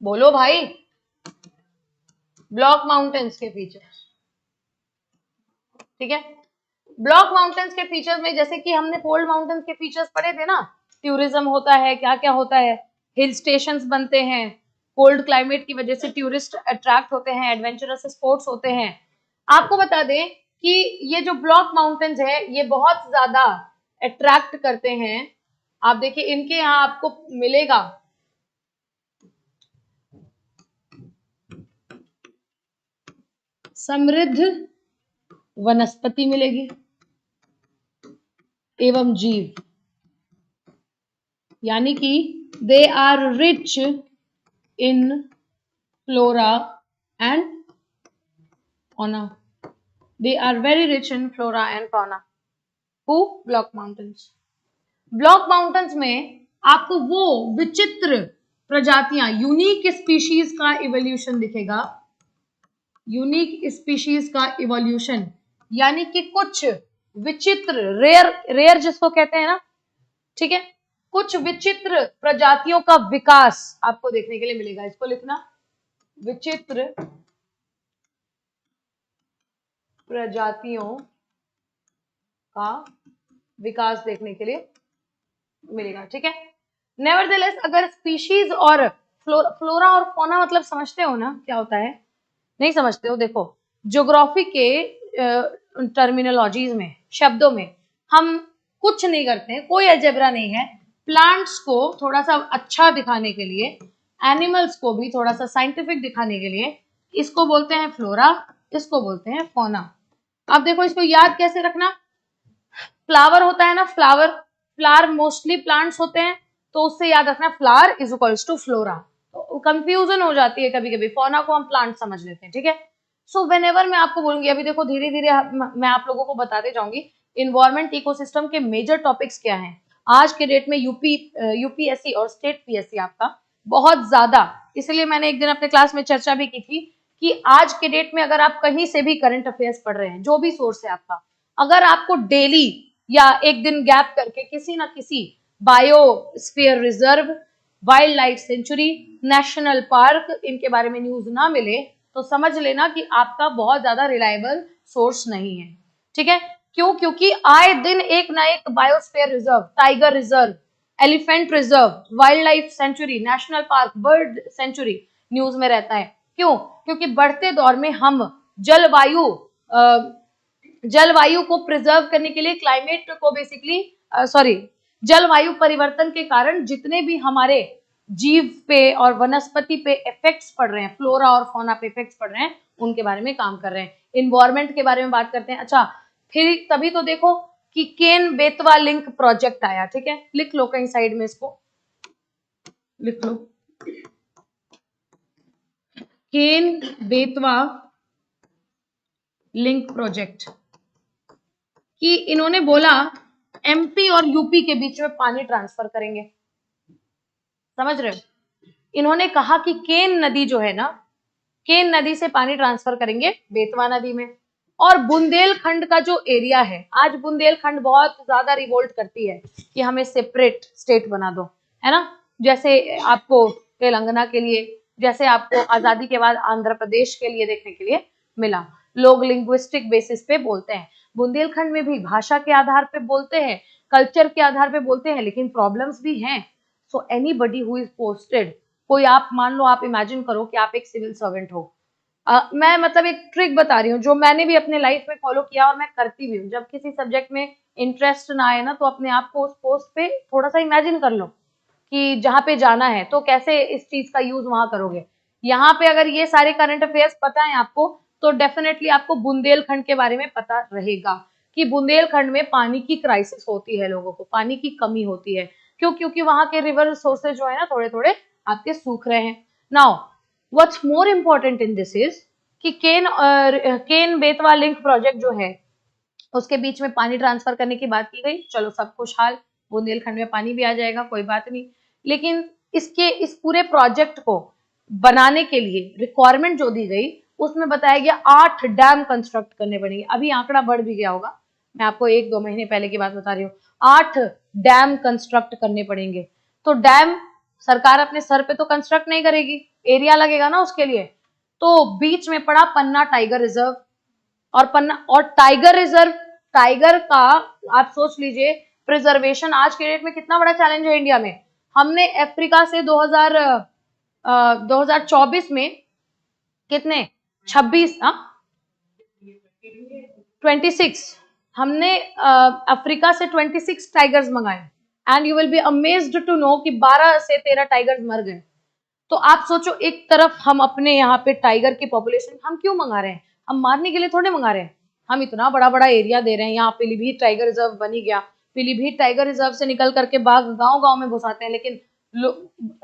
बोलो भाई, ब्लॉक माउंटेन्स के फीचर्स, ठीक है। ब्लॉक माउंटेन्स के फीचर्स में जैसे कि हमने फोल्ड माउंटेन्स के फीचर्स पढ़े थे ना, टूरिज्म होता है, क्या क्या होता है, हिल स्टेशंस बनते हैं, कोल्ड क्लाइमेट की वजह से टूरिस्ट अट्रैक्ट होते हैं, एडवेंचरस स्पोर्ट्स होते हैं। आपको बता दें कि ये जो ब्लॉक माउंटेन्स है ये बहुत ज्यादा अट्रैक्ट करते हैं, आप देखिए इनके यहाँ आपको मिलेगा समृद्ध वनस्पति मिलेगी एवं जीव, यानी कि they are rich in flora and fauna, they are very rich in flora and fauna. Who? Block mountains. Block mountains में आपको वो विचित्र प्रजातियां, यूनिक स्पीशीज का इवोल्यूशन दिखेगा, यूनिक स्पीशीज का इवोल्यूशन, यानी कि कुछ विचित्र, रेयर, रेयर जिसको कहते हैं ना, ठीक है, कुछ विचित्र प्रजातियों का विकास आपको देखने के लिए मिलेगा। इसको लिखना, विचित्र प्रजातियों का विकास देखने के लिए मिलेगा, ठीक है। नेवरदलेस अगर स्पीशीज और फ्लोरा और फौना मतलब समझते हो ना क्या होता है? नहीं समझते हो? देखो, ज्योग्राफी के टर्मिनोलॉजीज में, शब्दों में हम कुछ नहीं करते हैं, कोई अलजेब्रा नहीं है। प्लांट्स को थोड़ा सा अच्छा दिखाने के लिए, एनिमल्स को भी थोड़ा सा साइंटिफिक दिखाने के लिए, इसको बोलते हैं फ्लोरा, इसको बोलते हैं फौना। अब देखो, इसको याद कैसे रखना, फ्लावर होता है ना, फ्लावर, फ्लावर मोस्टली प्लांट्स होते हैं, तो उससे याद रखना flower is equals to flora. तो कंफ्यूजन हो जाती है कभी कभी, फौना को हम प्लांट समझ लेते हैं, ठीक है। सो व्हेनेवर मैं आपको बोलूंगी, अभी देखो धीरे धीरे मैं आप लोगों को बताते जाऊंगी इन्वायरमेंट इकोसिस्टम के मेजर टॉपिक्स क्या हैं। आज के डेट में यूपीएससी और स्टेट पीएससी आपका बहुत ज्यादा, इसलिए मैंने एक दिन अपने क्लास में चर्चा भी की थी कि आज के डेट में अगर आप कहीं से भी करंट अफेयर्स पढ़ रहे हैं, जो भी सोर्स है आपका, अगर आपको डेली या एक दिन गैप करके किसी ना किसी biosphere reserve, wild life sanctuary, national park, इनके बारे में न्यूज ना मिले, तो समझ लेना कि आपका बहुत ज्यादा रिलायबल सोर्स नहीं है, ठीक है। क्यों? क्योंकि आए दिन एक ना एक biosphere reserve, tiger reserve, elephant reserve, wild life sanctuary, national park, bird sanctuary news में रहता है। क्यों? क्योंकि बढ़ते दौर में हम जलवायु को प्रिजर्व करने के लिए, क्लाइमेट को बेसिकली जलवायु परिवर्तन के कारण जितने भी हमारे जीव पे और वनस्पति पे इफेक्ट्स पड़ रहे हैं, फ्लोरा और फौना पे इफेक्ट्स पड़ रहे हैं, उनके बारे में काम कर रहे हैं, इन्वायरमेंट के बारे में बात करते हैं। अच्छा, फिर तभी तो देखो कि केन बेतवा लिंक प्रोजेक्ट आया, ठीक है, लिख लो कहीं साइड में, इसको लिख लो, केन बेतवा लिंक प्रोजेक्ट, कि इन्होंने बोला एमपी और यूपी के बीच में पानी ट्रांसफर करेंगे, समझ रहे हो? इन्होंने कहा कि केन नदी जो है ना, केन नदी से पानी ट्रांसफर करेंगे बेतवा नदी में। और बुंदेलखंड का जो एरिया है, आज बुंदेलखंड बहुत ज्यादा रिवोल्ट करती है कि हमें सेपरेट स्टेट बना दो, है ना, जैसे आपको तेलंगाना के लिए, जैसे आपको आजादी के बाद आंध्र प्रदेश के लिए देखने के लिए मिला। लोग लिंग्विस्टिक बेसिस पे बोलते हैं, बुंदेलखंड में भी भाषा के आधार पे बोलते हैं, कल्चर के आधार पे बोलते हैं, लेकिन प्रॉब्लम्स भी हैं। So anybody who is posted, कोई आप मान लो, आप इमेजिन करो कि आप एक सिविल सर्वेंट हो, मैं मतलब एक ट्रिक बता रही हूँ जो मैंने भी अपने लाइफ में फॉलो किया और मैं करती भी हूँ। जब किसी सब्जेक्ट में इंटरेस्ट ना आए ना, तो अपने आप को उस पोस्ट पे थोड़ा सा इमेजिन कर लो कि जहाँ पे जाना है तो कैसे इस चीज का यूज वहां करोगे। यहाँ पे अगर ये सारे करंट अफेयर्स पता है आपको, तो डेफिनेटली आपको बुंदेलखंड के बारे में पता रहेगा कि बुंदेलखंड में पानी की क्राइसिस होती है, लोगों को पानी की कमी होती है। क्यों? क्योंकि वहां के रिवर सोर्सेज जो है ना, थोड़े थोड़े आपके सूख रहे हैं। Now what's more important in this is कि केन बेतवा लिंक प्रोजेक्ट जो है, उसके बीच में पानी ट्रांसफर करने की बात की गई, चलो सब खुशहाल, बुंदेलखंड में पानी भी आ जाएगा, कोई बात नहीं। लेकिन इस पूरे प्रोजेक्ट को बनाने के लिए रिक्वायरमेंट जो दी गई, उसमें बताया गया 8 डैम कंस्ट्रक्ट करने पड़ेंगे। अभी आंकड़ा बढ़ भी गया होगा, मैं आपको 1-2 महीने पहले की बात बता रही हूँ, 8 डैम कंस्ट्रक्ट करने पड़ेंगे। तो डैम सरकार अपने सर पे तो कंस्ट्रक्ट नहीं करेगी, एरिया लगेगा ना उसके लिए। तो बीच में पड़ा पन्ना टाइगर रिजर्व, और पन्ना और टाइगर रिजर्व, टाइगर का आप सोच लीजिए प्रिजर्वेशन आज के डेट में कितना बड़ा चैलेंज है इंडिया में। हमने अफ्रीका से 2024 में कितने 26 26 हमने अफ्रीका से 26 टाइगर्स मंगाए, and you will be amazed to know कि 12 से 13 टाइगर्स मर गए। तो आप सोचो, एक तरफ हम अपने यहाँ पे टाइगर की पॉपुलेशन हम क्यों मंगा रहे हैं? हम मारने के लिए थोड़े मंगा रहे हैं, हम इतना बड़ा बड़ा एरिया दे रहे हैं। यहाँ पीलीभीत टाइगर रिजर्व बनी गया, पीलीभीत टाइगर रिजर्व से निकल करके बाघ गांव गांव में घुसाते हैं, लेकिन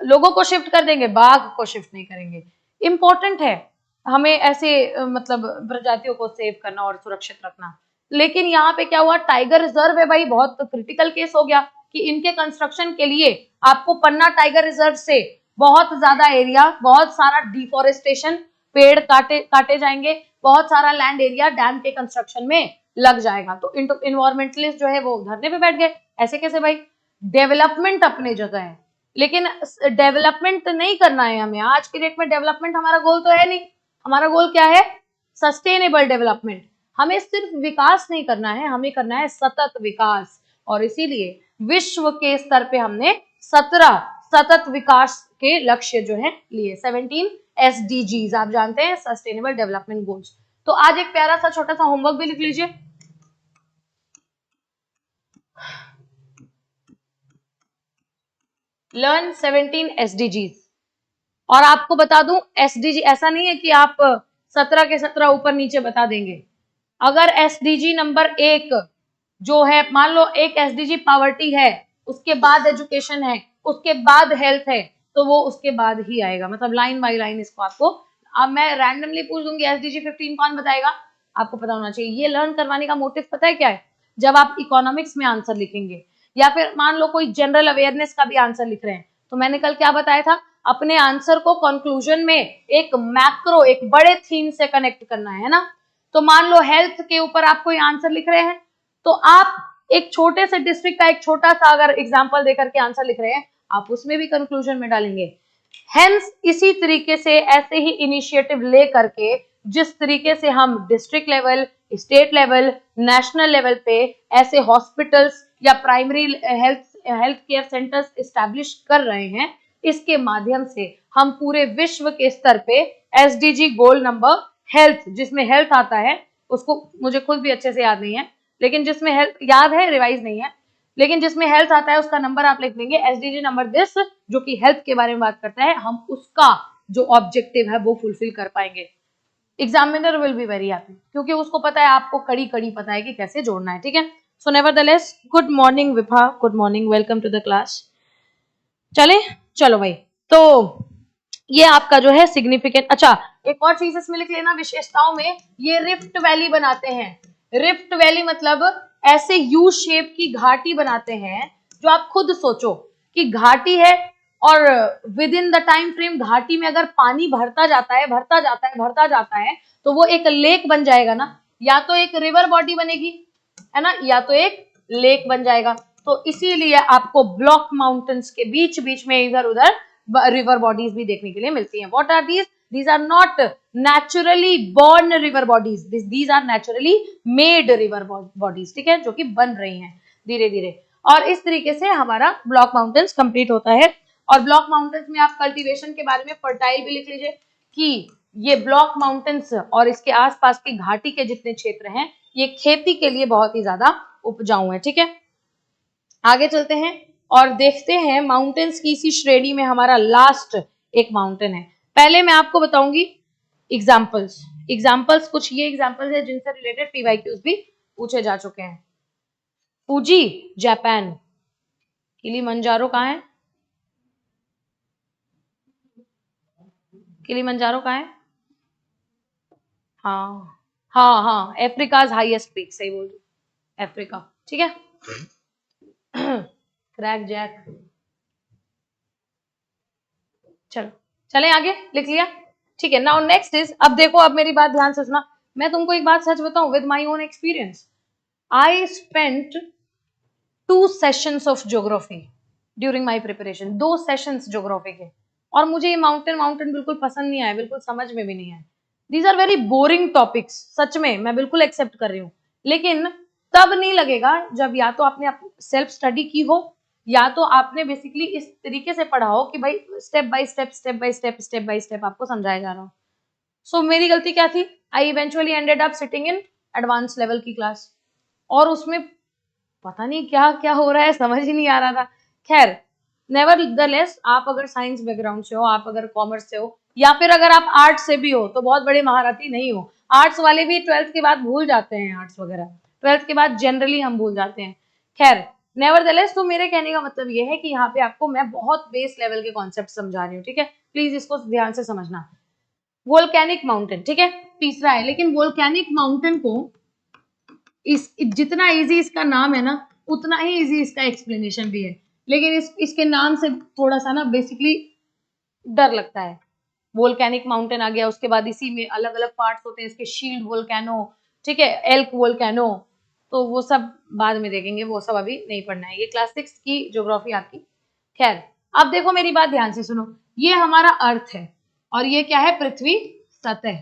लोगों को शिफ्ट कर देंगे, बाघ को शिफ्ट नहीं करेंगे। इंपॉर्टेंट है हमें ऐसे मतलब प्रजातियों को सेव करना और सुरक्षित रखना। लेकिन यहाँ पे क्या हुआ, टाइगर रिजर्व है भाई, बहुत क्रिटिकल केस हो गया कि इनके कंस्ट्रक्शन के लिए आपको पन्ना टाइगर रिजर्व से बहुत ज्यादा एरिया, बहुत सारा डिफोरेस्टेशन, पेड़ काटे काटे जाएंगे, बहुत सारा लैंड एरिया डैम के कंस्ट्रक्शन में लग जाएगा। तो इन्वायरमेंटलिस्ट जो है वो धरने पे बैठ गए। ऐसे कैसे भाई? डेवलपमेंट अपनी जगह है, लेकिन डेवलपमेंट नहीं करना है हमें। आज के डेट में डेवलपमेंट हमारा गोल तो है नहीं। हमारा गोल क्या है? Sustainable development. हमें सिर्फ विकास नहीं करना है, हमें करना है सतत विकास। और इसीलिए विश्व के स्तर पे हमने 17 सतत विकास के लक्ष्य जो है लिए, 17 SDGs आप जानते हैं, सस्टेनेबल डेवलपमेंट गोल्स। तो आज एक प्यारा सा छोटा सा होमवर्क भी लिख लीजिए। Learn 17 SDGs। और आपको बता दूं, SDG ऐसा नहीं है कि आप 17 के 17 ऊपर नीचे बता देंगे। अगर SDG नंबर 1 जो है, मान लो एक SDG पॉवर्टी है, उसके बाद एजुकेशन है, उसके बाद हेल्थ है, तो वो उसके बाद ही आएगा, मतलब लाइन बाय लाइन इसको आपको। अब मैं रैंडमली पूछ दूंगी SDG 15 कौन बताएगा? आपको पता होना चाहिए। ये लर्न करवाने का मोटिव पता है क्या है? जब आप इकोनॉमिक्स में आंसर लिखेंगे या फिर मान लो कोई जनरल अवेयरनेस का भी आंसर लिख रहे हैं, तो मैंने कल क्या बताया था, अपने आंसर को कंक्लूजन में एक मैक्रो, एक बड़े थीम से कनेक्ट करना है ना। तो मान लो हेल्थ के ऊपर आप कोई आंसर लिख रहे हैं, तो आप एक छोटे से डिस्ट्रिक्ट का एक छोटा सा अगर एग्जांपल देकर के आंसर लिख रहे हैं, आप उसमें भी कंक्लूजन में डालेंगे। हेंस इसी तरीके से ऐसे ही इनिशिएटिव ले करके, जिस तरीके से हम district level, state level, national level पे ऐसे हॉस्पिटल्स या primary health care centres establish कर रहे हैं, इसके माध्यम से हम पूरे विश्व के स्तर पे SDG गोल नंबर हेल्थ, जिसमें हेल्थ आता है, उसको मुझे खुद भी अच्छे से याद नहीं है, लेकिन जिसमें हेल्थ याद है, रिवाइज नहीं है, लेकिन जिसमें हेल्थ आता है उसका नंबर आप लिख देंगे SDG नंबर दिस, जो कि हेल्थ के बारे में बात करता है, हम उसका जो ऑब्जेक्टिव है वो फुलफिल कर पाएंगे। Examiner will be very happy, क्योंकि उसको पता है, आपको कड़ी कड़ी पता है कि कैसे जोड़ना है, ठीक है। So nevertheless, good morning Vibha, good morning, welcome to the class. चले, चलो भाई, तो ये आपका जो है सिग्निफिकेंट। अच्छा, एक और चीज इसमें लिख लेना विशेषताओं में, ये रिफ्ट वैली बनाते हैं। रिफ्ट वैली मतलब ऐसे यू शेप की घाटी बनाते हैं, जो आप खुद सोचो कि घाटी है और with in the time frame घाटी में अगर पानी भरता जाता है, भरता जाता है, भरता जाता है, तो वो एक लेक बन जाएगा ना, या तो एक रिवर बॉडी बनेगी, है ना, या तो एक लेक बन जाएगा। तो इसीलिए आपको ब्लॉक माउंटेन्स के बीच बीच में इधर उधर रिवर बॉडीज भी देखने के लिए मिलती हैं। What are these? These are not naturally born river bodies. These are naturally made river bodies, ठीक है, जो कि बन रही हैं धीरे धीरे। और इस तरीके से हमारा ब्लॉक माउंटेन्स कंप्लीट होता है। और ब्लॉक माउंटेन्स में आप कल्टीवेशन के बारे में फर्टाइल भी लिख लीजिए कि ये ब्लॉक माउंटेन्स और इसके आसपास की घाटी के जितने क्षेत्र हैं, ये खेती के लिए बहुत ही ज्यादा उपजाऊ है, ठीक है। आगे चलते हैं और देखते हैं माउंटेन्स की इसी श्रेणी में हमारा लास्ट एक माउंटेन है। पहले मैं आपको बताऊंगी एग्जाम्पल्स कुछ ये एग्जाम्पल्स है जिनसे रिलेटेड PYQs भी पूछे जा चुके हैं। फूजी जापान, किलिमंजारो कहाँ है? किलिमंजारो कहाँ है? हाँ हाँ हाँ, अफ्रीकाज हाईएस्ट पीक, सही बोल रही, अफ्रीका, ठीक है। क्रैक जैक, चलो चलें आगे, लिख लिया, ठीक है। नाउ नेक्स्ट इज, अब देखो, अब मेरी बात ध्यान से सुना, मैं तुमको एक बात सच बताऊं, with my own experience, I spent 2 sessions of geography during my preparation, 2 sessions geography के, और मुझे ये माउंटेन बिल्कुल पसंद नहीं आया, बिल्कुल समझ में भी नहीं आया। These are very boring topics, सच में मैं बिल्कुल एक्सेप्ट कर रही हूँ, लेकिन तब नहीं लगेगा जब या तो आपने सेल्फ स्टडी की हो, या तो आपने बेसिकली इस तरीके से पढ़ा हो कि भाई स्टेप बाय स्टेप आपको समझाया जा रहा हो। सो मेरी गलती क्या थी? आई eventually ended up sitting in advance level की क्लास, और उसमें पता नहीं क्या क्या हो रहा है, समझ ही नहीं आ रहा था। खैर, नेवरदलेस, आप अगर साइंस बैकग्राउंड से हो, आप अगर कॉमर्स से हो, या फिर अगर आप आर्ट्स से भी हो, तो बहुत बड़े महारथी नहीं हो। आर्ट्स वाले भी 12th के बाद भूल जाते हैं, आर्ट्स वगैरह 12th के बाद जनरली हम भूल जाते हैं। खैर, नेवरदलेस, तो मेरे कहने का मतलब ये है कि यहाँ पे आपको मैं बहुत बेस लेवल के कॉन्सेप्ट समझा रही हूँ, ठीक है, प्लीज इसको ध्यान से समझना। वोल्केनिक माउंटेन, ठीक है, तीसरा है, लेकिन वोल्केनिक माउंटेन को इस जितना इजी इसका नाम है ना, उतना ही इजी इसका एक्सप्लेनेशन भी है, लेकिन इसके नाम से थोड़ा सा ना बेसिकली डर लगता है। वोल्केनिक माउंटेन आ गया, उसके बाद इसी में अलग अलग पार्ट्स होते हैं इसके, शील्ड वोल्केनो, ठीक है, एल्क वोल्केनो, तो वो सब बाद में देखेंगे, वो सब अभी नहीं पढ़ना है, ये क्लास 6 की ज्योग्राफी आपकी। खैर अब देखो मेरी बात ध्यान से सुनो, ये हमारा अर्थ है और ये क्या है, पृथ्वी सतह।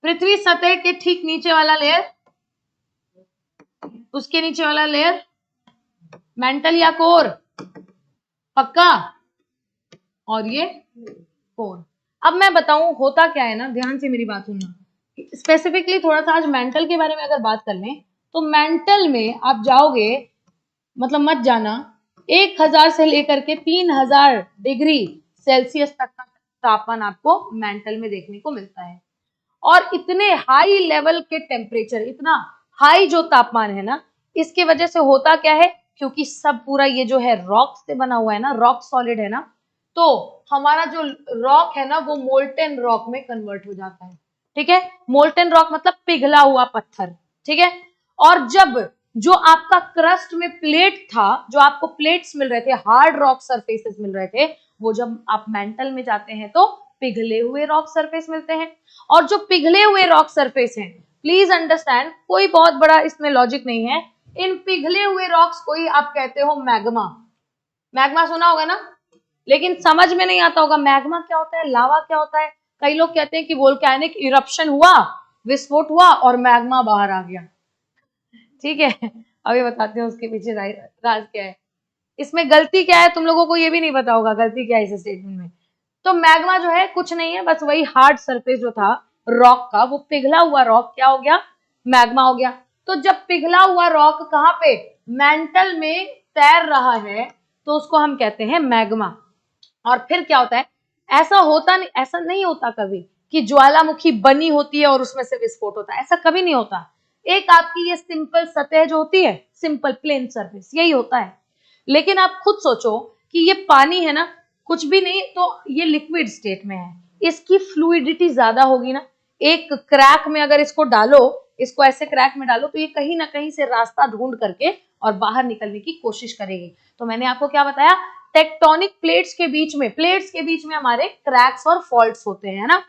पृथ्वी सतह के ठीक नीचे वाला लेयर, उसके नीचे वाला लेयर मेंटल या कोर, पक्का, और ये कोर। अब मैं बताऊं होता क्या है ना, ध्यान से मेरी बात सुनना, स्पेसिफिकली थोड़ा सा आज मेंटल के बारे में अगर बात कर लें, तो मेंटल में आप जाओगे, मतलब मत जाना, 1000 से लेकर के 3000 डिग्री सेल्सियस तक का तापमान आपको मेंटल में देखने को मिलता है। और इतने हाई लेवल के टेम्परेचर, इतना हाई जो तापमान है ना, इसके वजह से होता क्या है, क्योंकि सब पूरा ये जो है रॉक से बना हुआ है ना, रॉक सॉलिड है ना, तो हमारा जो रॉक है ना वो मोल्टेन रॉक में कन्वर्ट हो जाता है, ठीक है। मोल्टेन रॉक मतलब पिघला हुआ पत्थर, ठीक है। और जब जो आपका क्रस्ट में प्लेट था, जो आपको प्लेट्स मिल रहे थे, हार्ड रॉक सरफेसेस मिल रहे थे, वो जब आप मेंटल में जाते हैं तो पिघले हुए रॉक सरफेस मिलते हैं। और जो पिघले हुए रॉक सरफेस हैं, प्लीज अंडरस्टैंड, कोई बहुत बड़ा इसमें लॉजिक नहीं है, इन पिघले हुए रॉक्स को ही आप कहते हो मैग्मा। मैग्मा सुना होगा ना, लेकिन समझ में नहीं आता होगा मैग्मा क्या होता है, लावा क्या होता है। कई लोग कहते हैं कि वोल्केनिक इरप्शन हुआ, विस्फोट हुआ और मैग्मा बाहर आ गया, ठीक है। अभी बताते हैं उसके पीछे राज क्या है, इसमें गलती क्या है, तुम लोगों को ये भी नहीं पता होगा गलती क्या है इस स्टेटमेंट में। तो मैग्मा जो है कुछ नहीं है, बस वही हार्ड सरफेस जो था रॉक का, वो पिघला हुआ रॉक क्या हो गया, मैग्मा हो गया। तो जब पिघला हुआ रॉक कहाँ पे, मेंटल में तैर रहा है, तो उसको हम कहते हैं मैग्मा। और फिर क्या होता है, ऐसा नहीं होता कभी कि ज्वालामुखी बनी होती है और उसमें से विस्फोट होता है, ऐसा कभी नहीं होता। एक आपकी ये सिंपल सतह जो होती है, सिंपल प्लेन सरफेस, यही होता है। लेकिन आप खुद सोचो कि ये पानी है ना, कुछ भी नहीं तो ये लिक्विड स्टेट में है, इसकी फ्लूइडिटी ज्यादा होगी ना, एक क्रैक में अगर इसको डालो, इसको ऐसे क्रैक में डालो, तो ये कहीं ना कहीं से रास्ता ढूंढ करके और बाहर निकलने की कोशिश करेगी। तो मैंने आपको क्या बताया, टेक्टोनिक प्लेट्स के बीच में हमारे क्रैक्स और फॉल्ट्स होते हैं ना।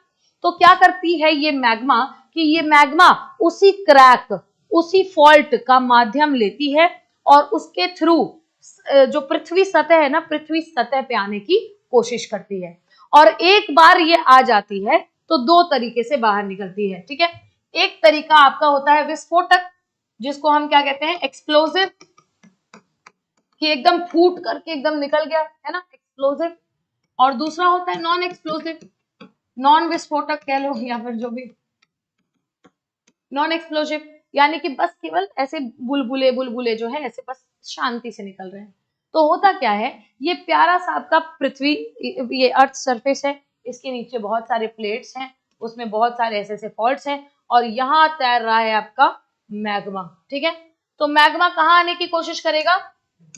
तो क्या करती है ये मैग्मा, कि ये मैग्मा उसी क्रैक, उसी फॉल्ट का माध्यम लेती है और उसके थ्रू जो पृथ्वी सतह है ना, पृथ्वी सतह पे आने की कोशिश करती है। और एक बार ये आ जाती है तो दो तरीके से बाहर निकलती है, ठीक है। एक तरीका आपका होता है विस्फोटक, जिसको हम क्या कहते हैं, एक्सप्लोजिव, कि एकदम फूट करके एकदम निकल गया है ना, एक्सप्लोजिव। और दूसरा होता है नॉन एक्सप्लोजिव, नॉन विस्फोटक कह लो या फिर जो भी, नॉन एक्सप्लोजिव यानी कि बस केवल ऐसे बुलबुले बुलबुले जो है ऐसे बस शांति से निकल रहे हैं। तो होता क्या है, ये प्यारा सा आपका पृथ्वी, ये अर्थ सरफेस है, इसके नीचे बहुत सारे प्लेट्स हैं, उसमें बहुत सारे ऐसे ऐसे फॉल्ट्स हैं, और यहाँ तैर रहा है आपका मैग्मा, ठीक है। तो मैग्मा कहाँ आने की कोशिश करेगा,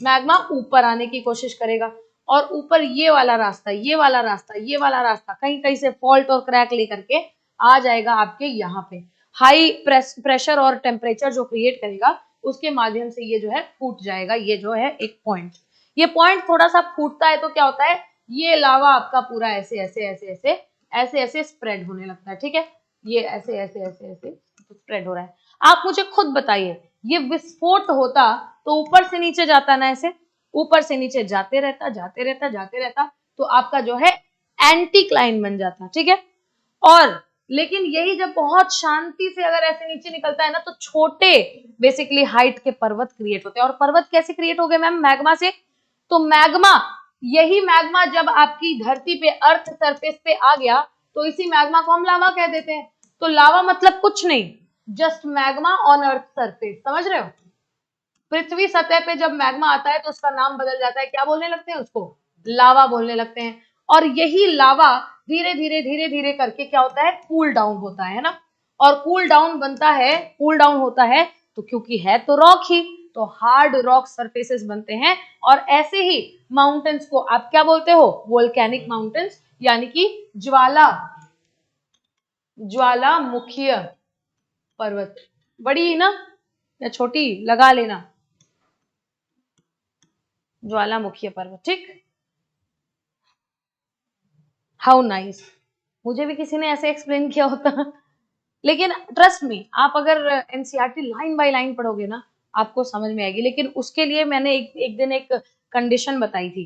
मैग्मा ऊपर आने की कोशिश करेगा, और ऊपर ये वाला रास्ता, ये वाला रास्ता, ये वाला रास्ता कहीं कहीं से फॉल्ट और क्रैक लेकर के आ जाएगा आपके यहाँ पे, हाई प्रेशर और टेम्परेचर जो क्रिएट करेगा, उसके माध्यम से ये जो है फूट जाएगा। ये जो है एक पॉइंट, ये पॉइंट थोड़ा सा फूटता है तो क्या होता है, ये लावा आपका पूरा ऐसे ऐसे ऐसे ऐसे ऐसे ऐसे स्प्रेड होने लगता है, ठीक है। ये ऐसे ऐसे ऐसे ऐसे स्प्रेड हो रहा है। आप मुझे खुद बताइए, ये विस्फोट होता तो ऊपर से नीचे जाता ना, ऐसे ऊपर से नीचे जाते रहता जाते रहता जाते रहता, तो आपका जो है एंटीक्लाइन बन जाता, ठीक है। और लेकिन यही जब बहुत शांति से अगर ऐसे नीचे निकलता है ना, तो छोटे बेसिकली हाइट के पर्वत क्रिएट होते हैं। और पर्वत कैसे क्रिएट हो गए मैम, मैग्मा से। तो मैग्मा, यही मैग्मा जब आपकी धरती पे अर्थ सरफेस पे आ गया, तो इसी मैग्मा को हम लावा कह देते हैं। तो लावा मतलब कुछ नहीं, just magma on earth surface, समझ रहे हो। पृथ्वी सतह पे जब मैग्मा आता है तो उसका नाम बदल जाता है, क्या बोलने लगते हैं उसको, लावा बोलने लगते हैं। और यही लावा धीरे धीरे धीरे धीरे करके क्या होता है, कूल डाउन होता है ना। और कूल डाउन बनता है, कूल डाउन होता है तो क्योंकि है तो रॉक ही, तो हार्ड रॉक सरफेसेस बनते हैं। और ऐसे ही माउंटेन्स को आप क्या बोलते हो, वोल्केनिक माउंटेन्स, यानी कि ज्वालामुखीय पर्वत। बड़ी ना या छोटी लगा लेना, ज्वालामुखीय पर्वत, ठीक। How nice. मुझे भी किसी ने ऐसे एक्सप्लेन किया होता। लेकिन ट्रस्ट मी, आप अगर एनसीईआरटी लाइन बाय लाइन पढ़ोगे ना, आपको समझ में आएगी। लेकिन उसके लिए मैंने एक दिन एक कंडीशन बताई थी,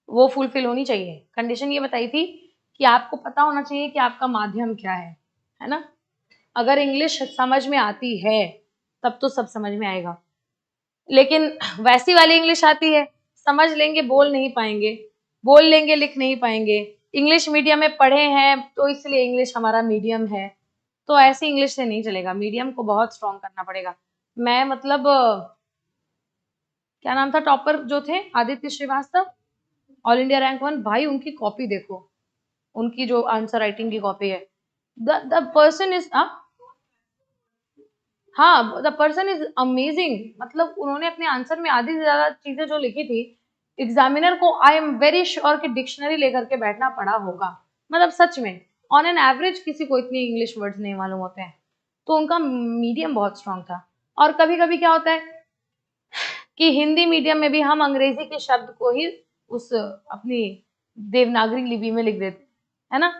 वो फुलफिल होनी चाहिए। कंडीशन ये बताई थी कि आपको पता होना चाहिए कि आपका माध्यम क्या है ना। अगर इंग्लिश समझ में आती है तब तो सब समझ में आएगा, लेकिन वैसी वाली इंग्लिश आती है, समझ लेंगे बोल नहीं पाएंगे, बोल लेंगे लिख नहीं पाएंगे। इंग्लिश मीडियम में पढ़े हैं तो इसलिए इंग्लिश हमारा मीडियम है, तो ऐसी इंग्लिश से नहीं चलेगा। मीडियम को बहुत स्ट्रॉन्ग करना पड़ेगा। मैं मतलब क्या नाम था टॉपर जो थे, Aditya Srivastava, all India rank 1। भाई उनकी कॉपी देखो, उनकी जो आंसर राइटिंग की कॉपी है, द पर्सन इज हाँ, द पर्सन इज अमेजिंग। मतलब उन्होंने अपने आंसर में आधी से ज्यादा चीजें जो लिखी थी, एग्जामिनर को आई एम वेरी श्योर कि डिक्शनरी लेकर के बैठना पड़ा होगा। मतलब सच में ऑन एन एवरेज किसी को इतनी इंग्लिश वर्ड्स नहीं मालूम होते हैं। तो उनका मीडियम बहुत स्ट्रांग था। और कभी कभी क्या होता है कि हिंदी मीडियम में भी हम अंग्रेजी के शब्द को ही उस अपनी देवनागरी लिपि में लिख देते है ना,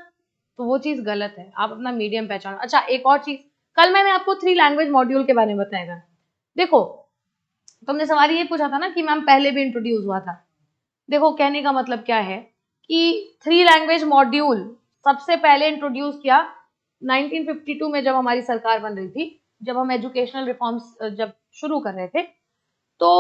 तो वो चीज गलत है। आप अपना मीडियम पहचानो। अच्छा, एक और चीज, कल मैंने आपको 3 लैंग्वेज मॉड्यूल के बारे में बताया था। देखो, तुमने सवाल ये पूछा था ना कि मैम पहले भी इंट्रोड्यूस हुआ था। देखो, कहने का मतलब क्या है कि 3 लैंग्वेज मॉड्यूल सबसे पहले इंट्रोड्यूस किया 1952 में, जब हमारी सरकार बन रही थी, जब हम एजुकेशनल रिफॉर्म्स जब शुरू कर रहे थे। तो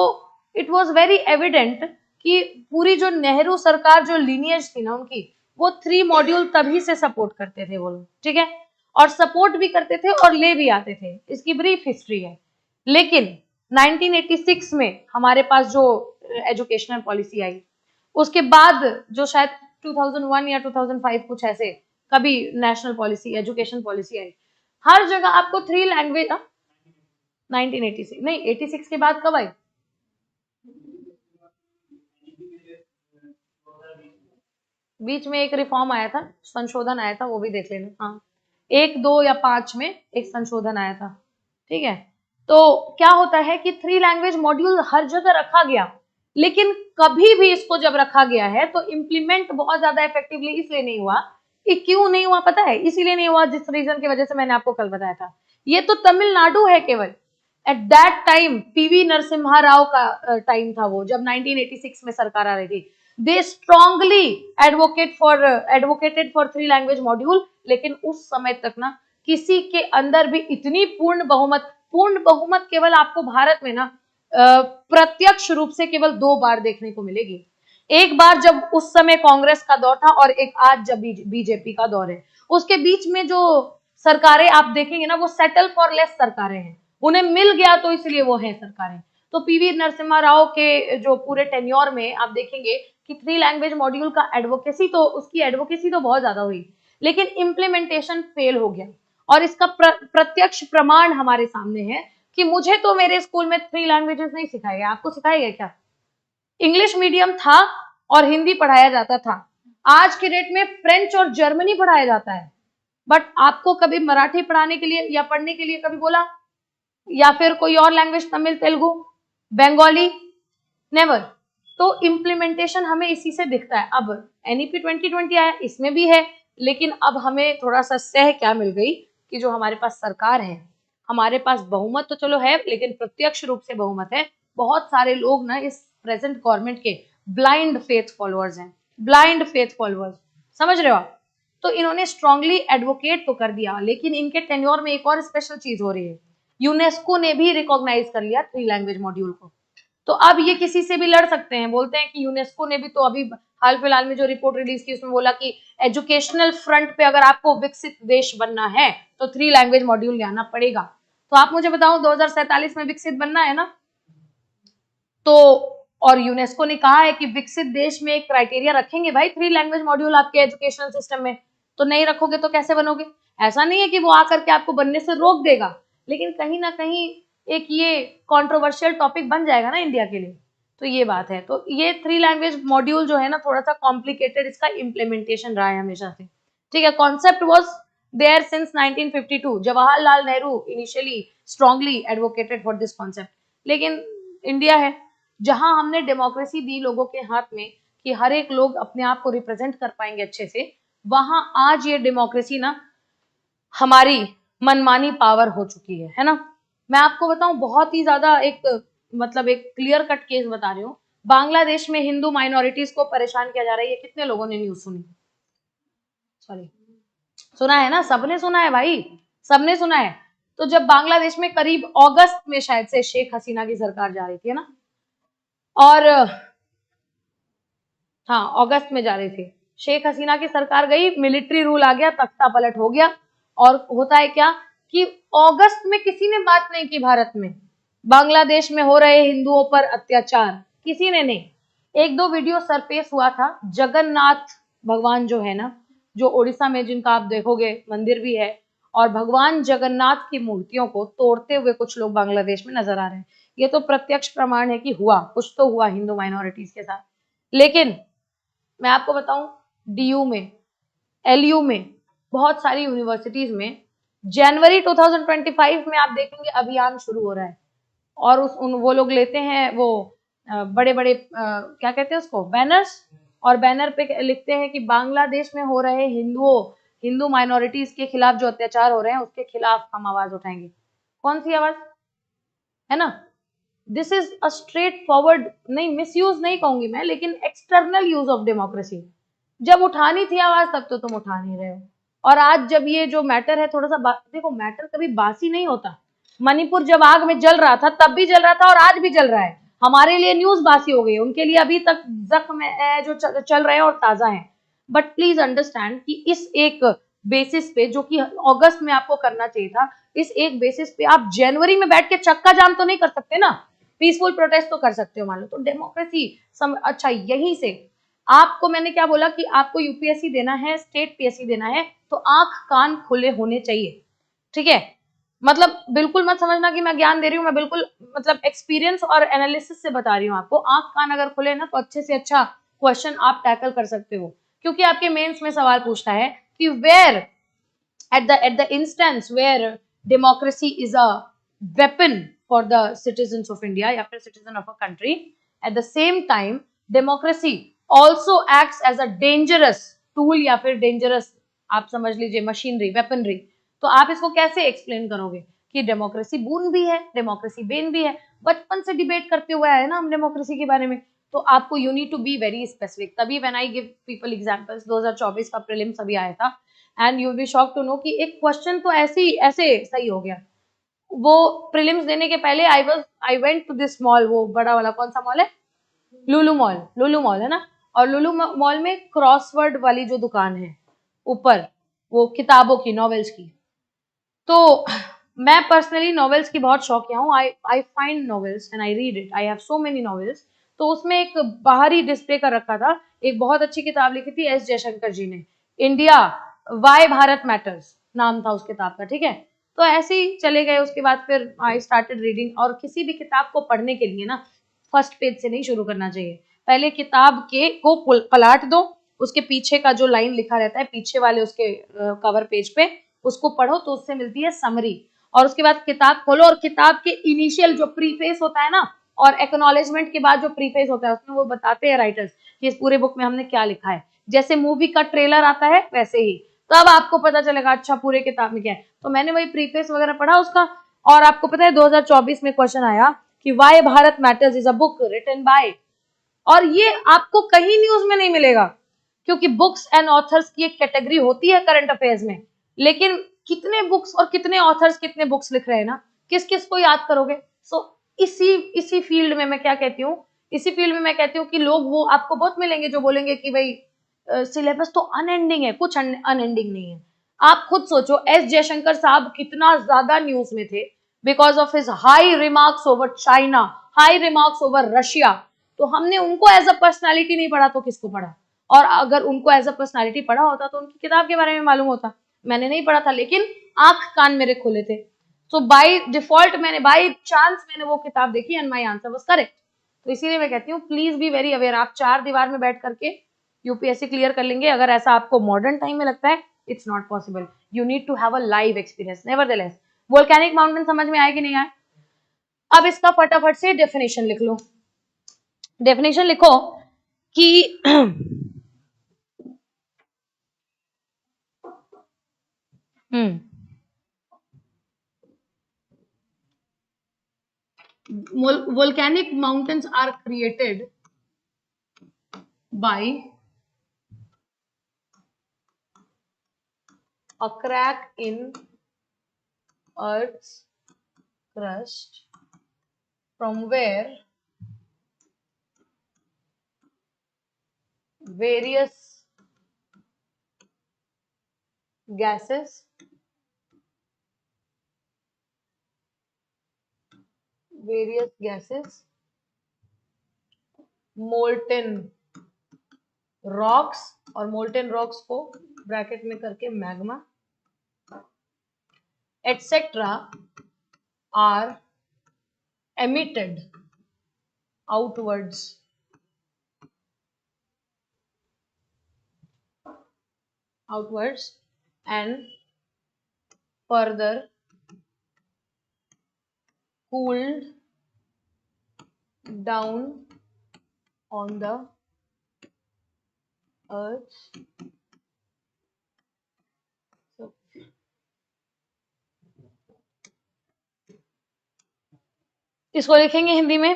इट वॉज वेरी एविडेंट कि पूरी जो नेहरू सरकार जो लीनियज थी ना उनकी, वो 3 मॉड्यूल तभी से सपोर्ट करते थे वो लोग, ठीक है। और सपोर्ट भी करते थे और ले भी आते थे। इसकी ब्रीफ हिस्ट्री है। लेकिन 1986 में हमारे पास जो एजुकेशनल पॉलिसी आई, उसके बाद जो शायद 2001 या 2005 कुछ ऐसे कभी नेशनल पॉलिसी एजुकेशन पॉलिसी आई, हर जगह आपको 3 लैंग्वेज। 1986 नहीं, 86 के बाद कब आई? बीच में एक रिफॉर्म आया था, संशोधन आया था, वो भी देख लेना। हाँ, 1, 2 या 5 में एक संशोधन आया था, ठीक है। तो क्या होता है कि 3 लैंग्वेज मॉड्यूल हर जगह रखा गया, लेकिन कभी भी इसको जब रखा गया है तो इम्प्लीमेंट बहुत ज्यादा इफेक्टिवली इसलिए नहीं हुआ। कि क्यों नहीं हुआ पता है? इसीलिए नहीं हुआ जिस रीजन की वजह से मैंने आपको कल बताया था। ये तो तमिलनाडु है केवल। At that time PV Narasimha Rao का टाइम था वो, जब 1986 में सरकार आ रही थी। They strongly advocated for 3 language module. लेकिन उस समय तक ना किसी के अंदर भी इतनी पूर्ण बहुमत केवल आपको भारत में ना प्रत्यक्ष रूप से केवल 2 बार देखने को मिलेगी। एक बार जब उस समय कांग्रेस का दौर था, और एक आज जब बीजेपी का दौर है। उसके बीच में जो सरकारें आप देखेंगे ना, वो सेटल फॉर लेस सरकारें हैं। उन्हें मिल गया तो इसलिए वो है सरकारें। तो पीवी नरसिम्हा राव के जो पूरे टेन्योर में आप देखेंगे कि 3 लैंग्वेज मॉड्यूल का उसकी एडवोकेसी तो बहुत ज्यादा हुई, लेकिन इम्प्लीमेंटेशन फेल हो गया। और इसका प्रत्यक्ष प्रमाण हमारे सामने है कि मुझे तो मेरे स्कूल में 3 लैंग्वेजेस नहीं सिखाए गए। आपको सिखाया गया क्या? इंग्लिश मीडियम था और हिंदी पढ़ाया जाता था। आज के डेट में फ्रेंच और जर्मनी पढ़ाया जाता है। बट आपको कभी मराठी पढ़ाने के लिए या पढ़ने के लिए कभी बोला? या फिर कोई और लैंग्वेज, तमिल, तेलुगु, बंगाली? नेवर। तो इम्प्लीमेंटेशन हमें इसी से दिखता है। अब एनईपी 2020 आया, इसमें भी है। लेकिन अब हमें थोड़ा सा सह क्या मिल गई कि जो हमारे पास सरकार है, हमारे पास बहुमत तो चलो है, लेकिन प्रत्यक्ष रूप से बहुमत है। बहुत सारे लोग ना इस प्रेजेंट गवर्नमेंट के ब्लाइंड फेथ फॉलोअर्स हैं। ब्लाइंड फेथ फॉलोअर्स, समझ रहे हो आप? तो इन्होंने स्ट्रांगली एडवोकेट तो कर दिया, लेकिन इनके टेन्योर में एक और स्पेशल चीज हो रही है। यूनेस्को ने भी रिकॉग्नाइज कर लिया 3 लैंग्वेज मॉड्यूल को। तो अब ये किसी से भी लड़ सकते हैं। बोलते हैं कि यूनेस्को ने भी तो अभी हाल फिलहाल में जो रिपोर्ट रिलीज की, उसमें बोला कि एजुकेशनल फ्रंट पे अगर आपको विकसित देश बनना है तो 3 लैंग्वेज मॉड्यूल ले आना पड़ेगा। तो आप मुझे बताओ, 2047 में विकसित बनना है ना, तो और यूनेस्को ने कहा है कि विकसित देश में एक क्राइटेरिया रखेंगे भाई 3 लैंग्वेज मॉड्यूल आपके एजुकेशनल सिस्टम में। तो नहीं रखोगे तो कैसे बनोगे? ऐसा नहीं है कि वो आकर के आपको बनने से रोक देगा, लेकिन कहीं ना कहीं एक ये कंट्रोवर्शियल टॉपिक बन जाएगा ना इंडिया के लिए। तो ये बात है। तो ये 3 लैंग्वेज मॉड्यूल जो है ना, थोड़ा सा कॉम्प्लिकेटेड इसका इम्प्लीमेंटेशन रहा है हमेशा से, ठीक है। Concept was there since 1952। Jawaharlal Nehru initially strongly advocated for this concept. लेकिन इंडिया है जहां हमने डेमोक्रेसी दी लोगों के हाथ में कि हर एक लोग अपने आप को रिप्रेजेंट कर पाएंगे अच्छे से, वहां आज ये डेमोक्रेसी ना हमारी मनमानी पावर हो चुकी है ना। मैं आपको बताऊं बहुत ही ज्यादा एक मतलब एक क्लियर कट केस बता रही हूँ। बांग्लादेश में हिंदू माइनॉरिटीज को परेशान किया जा रहा है, ये कितने लोगों ने न्यूज सुनी? सॉरी, सुना है ना? सबने सुना है भाई, सबने सुना है। तो जब बांग्लादेश में करीब अगस्त में शायद से शेख हसीना की सरकार जा रही थी ना, और हाँ अगस्त में जा रही थी, शेख हसीना की सरकार गई, मिलिट्री रूल आ गया, तख्ता पलट हो गया। और होता है क्या कि अगस्त में किसी ने बात नहीं की भारत में बांग्लादेश में हो रहे हिंदुओं पर अत्याचार, किसी ने नहीं। एक दो वीडियो सरफेस हुआ था, जगन्नाथ भगवान जो है ना, जो उड़ीसा में जिनका आप देखोगे मंदिर भी है, और भगवान जगन्नाथ की मूर्तियों को तोड़ते हुए कुछ लोग बांग्लादेश में नजर आ रहे हैं। ये तो प्रत्यक्ष प्रमाण है कि हुआ कुछ तो हुआ हिंदू माइनॉरिटीज के साथ। लेकिन मैं आपको बताऊं, डीयू में, एलयू में, बहुत सारी यूनिवर्सिटीज में जनवरी 2025 में आप देखेंगे अभियान शुरू हो रहा है। और वो लोग लेते हैं वो बड़े बड़े क्या कहते हैं उसको, बैनर्स, और बैनर पे लिखते हैं कि बांग्लादेश में हो रहे हिंदू माइनॉरिटीज के खिलाफ जो अत्याचार हो रहे हैं उसके खिलाफ हम आवाज उठाएंगे। कौन सी आवाज है ना? This is a straight forward, नहीं मिसयूज नहीं कहूंगी मैं, लेकिन एक्सटर्नल यूज ऑफ डेमोक्रेसी। जब उठानी थी आवाज तब तो तुम उठा नहीं रहे हो। और आज जब ये जो मैटर है थोड़ा सा देखो, मैटर कभी बासी नहीं होता। मणिपुर जब आग में जल रहा था तब भी जल रहा था और आज भी जल रहा है। हमारे लिए न्यूज बासी हो गई है, उनके लिए अभी तक जख्म है जो चल रहे हैं और ताजा है। बट प्लीज अंडरस्टैंड कि इस एक बेसिस पे जो कि अगस्त में आपको करना चाहिए था, इस एक बेसिस पे आप जनवरी में बैठ के चक्का जाम तो नहीं कर सकते ना, पीसफुल प्रोटेस्ट तो कर सकते हो मान लो। तो डेमोक्रेसी अच्छा, यहीं से आपको मैंने क्या बोला कि आपको यूपीएससी देना है, स्टेट पीएससी देना है, तो आंख कान खुले होने चाहिए, ठीक है? मतलब बिल्कुल मत समझना कि मैं ज्ञान दे रही हूँ, मैं बिल्कुल मतलब एक्सपीरियंस और एनालिसिस से बता रही हूँ आपको। आंख कान अगर खुले ना तो अच्छे से अच्छा क्वेश्चन आप टैकल कर सकते हो, क्योंकि आपके मेंस में सवाल पूछता है कि where at the instance where democracy is a weapon for the citizens of India या फिर citizen of a country, at the same time democracy also acts as a dangerous tool या फिर dangerous आप समझ लीजिए मशीनरी, वेपनरी। तो आप इसको कैसे एक्सप्लेन करोगे कि डेमोक्रेसी बून भी है, डेमोक्रेसी बेन भी है? बचपन से डिबेट करते हुए आए ना हम डेमोक्रेसी के बारे में। तो आपको you need to be very specific. तभी when I give people examples, 2024 का प्रीलिम्स अभी आया था, and you be shock to know कि एक क्वेश्चन तो ऐसे सही हो गया। वो प्रीलिम्स देने के पहले I went to this mall, वो बड़ा वाला कौन सा मॉल है, लुलु मॉल है ना। और लुलु मॉल में क्रॉसवर्ड वाली जो दुकान है ऊपर, वो किताबों की, नॉवेल्स की। तो मैं पर्सनली नॉवेल्स की बहुत शौकिया हूँ। I find novels and I read it, I have so many novels. तो उसमें एक बाहरी डिस्प्ले कर रखा था, एक बहुत अच्छी किताब लिखी थी एस जयशंकर जी ने, इंडिया वाई भारत मैटर्स नाम था उस किताब का, ठीक है? तो ऐसे ही चले गए। उसके बाद फिर आई स्टार्टेड रीडिंग। और किसी भी किताब को पढ़ने के लिए ना फर्स्ट पेज से नहीं शुरू करना चाहिए, पहले किताब के को पलट दो, उसके पीछे का जो लाइन लिखा रहता है पीछे वाले उसके कवर पेज पे, उसको पढ़ो तो उससे मिलती है समरी। और उसके बाद किताब खोलो और किताब के इनिशियल जो प्रीफेस होता है ना, और एक्नॉलेजमेंट के बाद जो प्रीफेस होता है उसमें वो बताते हैं राइटर्स कि इस पूरे बुक में हमने क्या लिखा है। जैसे मूवी का ट्रेलर आता है वैसे ही, तब आपको पता चलेगा अच्छा पूरे किताब में क्या है। तो मैंने वही प्रीफेस वगैरह पढ़ा उसका। और आपको पता है 2024 में क्वेश्चन आया कि why Bharat matters is a book written by, और ये आपको कहीं न्यूज में नहीं मिलेगा, क्योंकि बुक्स एंड ऑथर्स की एक कैटेगरी होती है करंट अफेयर्स में। लेकिन कितने बुक्स और कितने ऑथर्स कितने बुक्स लिख रहे हैं ना, किस किस को याद करोगे? सो इसी फील्ड में मैं क्या कहती हूँ, इसी फील्ड में मैं कहती हूँ कि लोग वो आपको बहुत मिलेंगे जो बोलेंगे कि भाई सिलेबस तो अनएंडिंग है। कुछ अनएंडिंग नहीं है। आप खुद सोचो, एस जयशंकर साहब कितना ज्यादा न्यूज में थे because of his high remarks over China, high remarks over Russia. तो हमने उनको एज अ पर्सनालिटी नहीं पढ़ा तो किसको पढ़ा? और अगर उनको एज अ पर्सनालिटी पढ़ा होता तो उनकी किताब के बारे में मालूम होता। मैंने नहीं पढ़ा था, लेकिन आंख कान मेरे खुले थे। सो बाय डिफॉल्ट मैंने, बाय चांस मैंने वो किताब देखी and my answer was correct. तो इसीलिए मैं कहती हूँ प्लीज बी वेरी अवेयर। आप चार दीवार में बैठ करके यूपीएससी क्लियर कर लेंगे अगर ऐसा आपको मॉडर्न टाइम में लगता है। It's not possible, you need to have a live experience. Nevertheless, volcanic mountain समझ में आया कि नहीं आया? अब इसका फटाफट से डेफिनेशन लिख लो। डेफिनेशन लिखो कि हम्म, volcanic mountains are created by a crack in Earth's crust from where various gases molten rocks, और molten rocks को ब्रैकेट में करके magma etc are emitted outwards and further cooled down on the earth's surface. इसको लिखेंगे हिंदी में,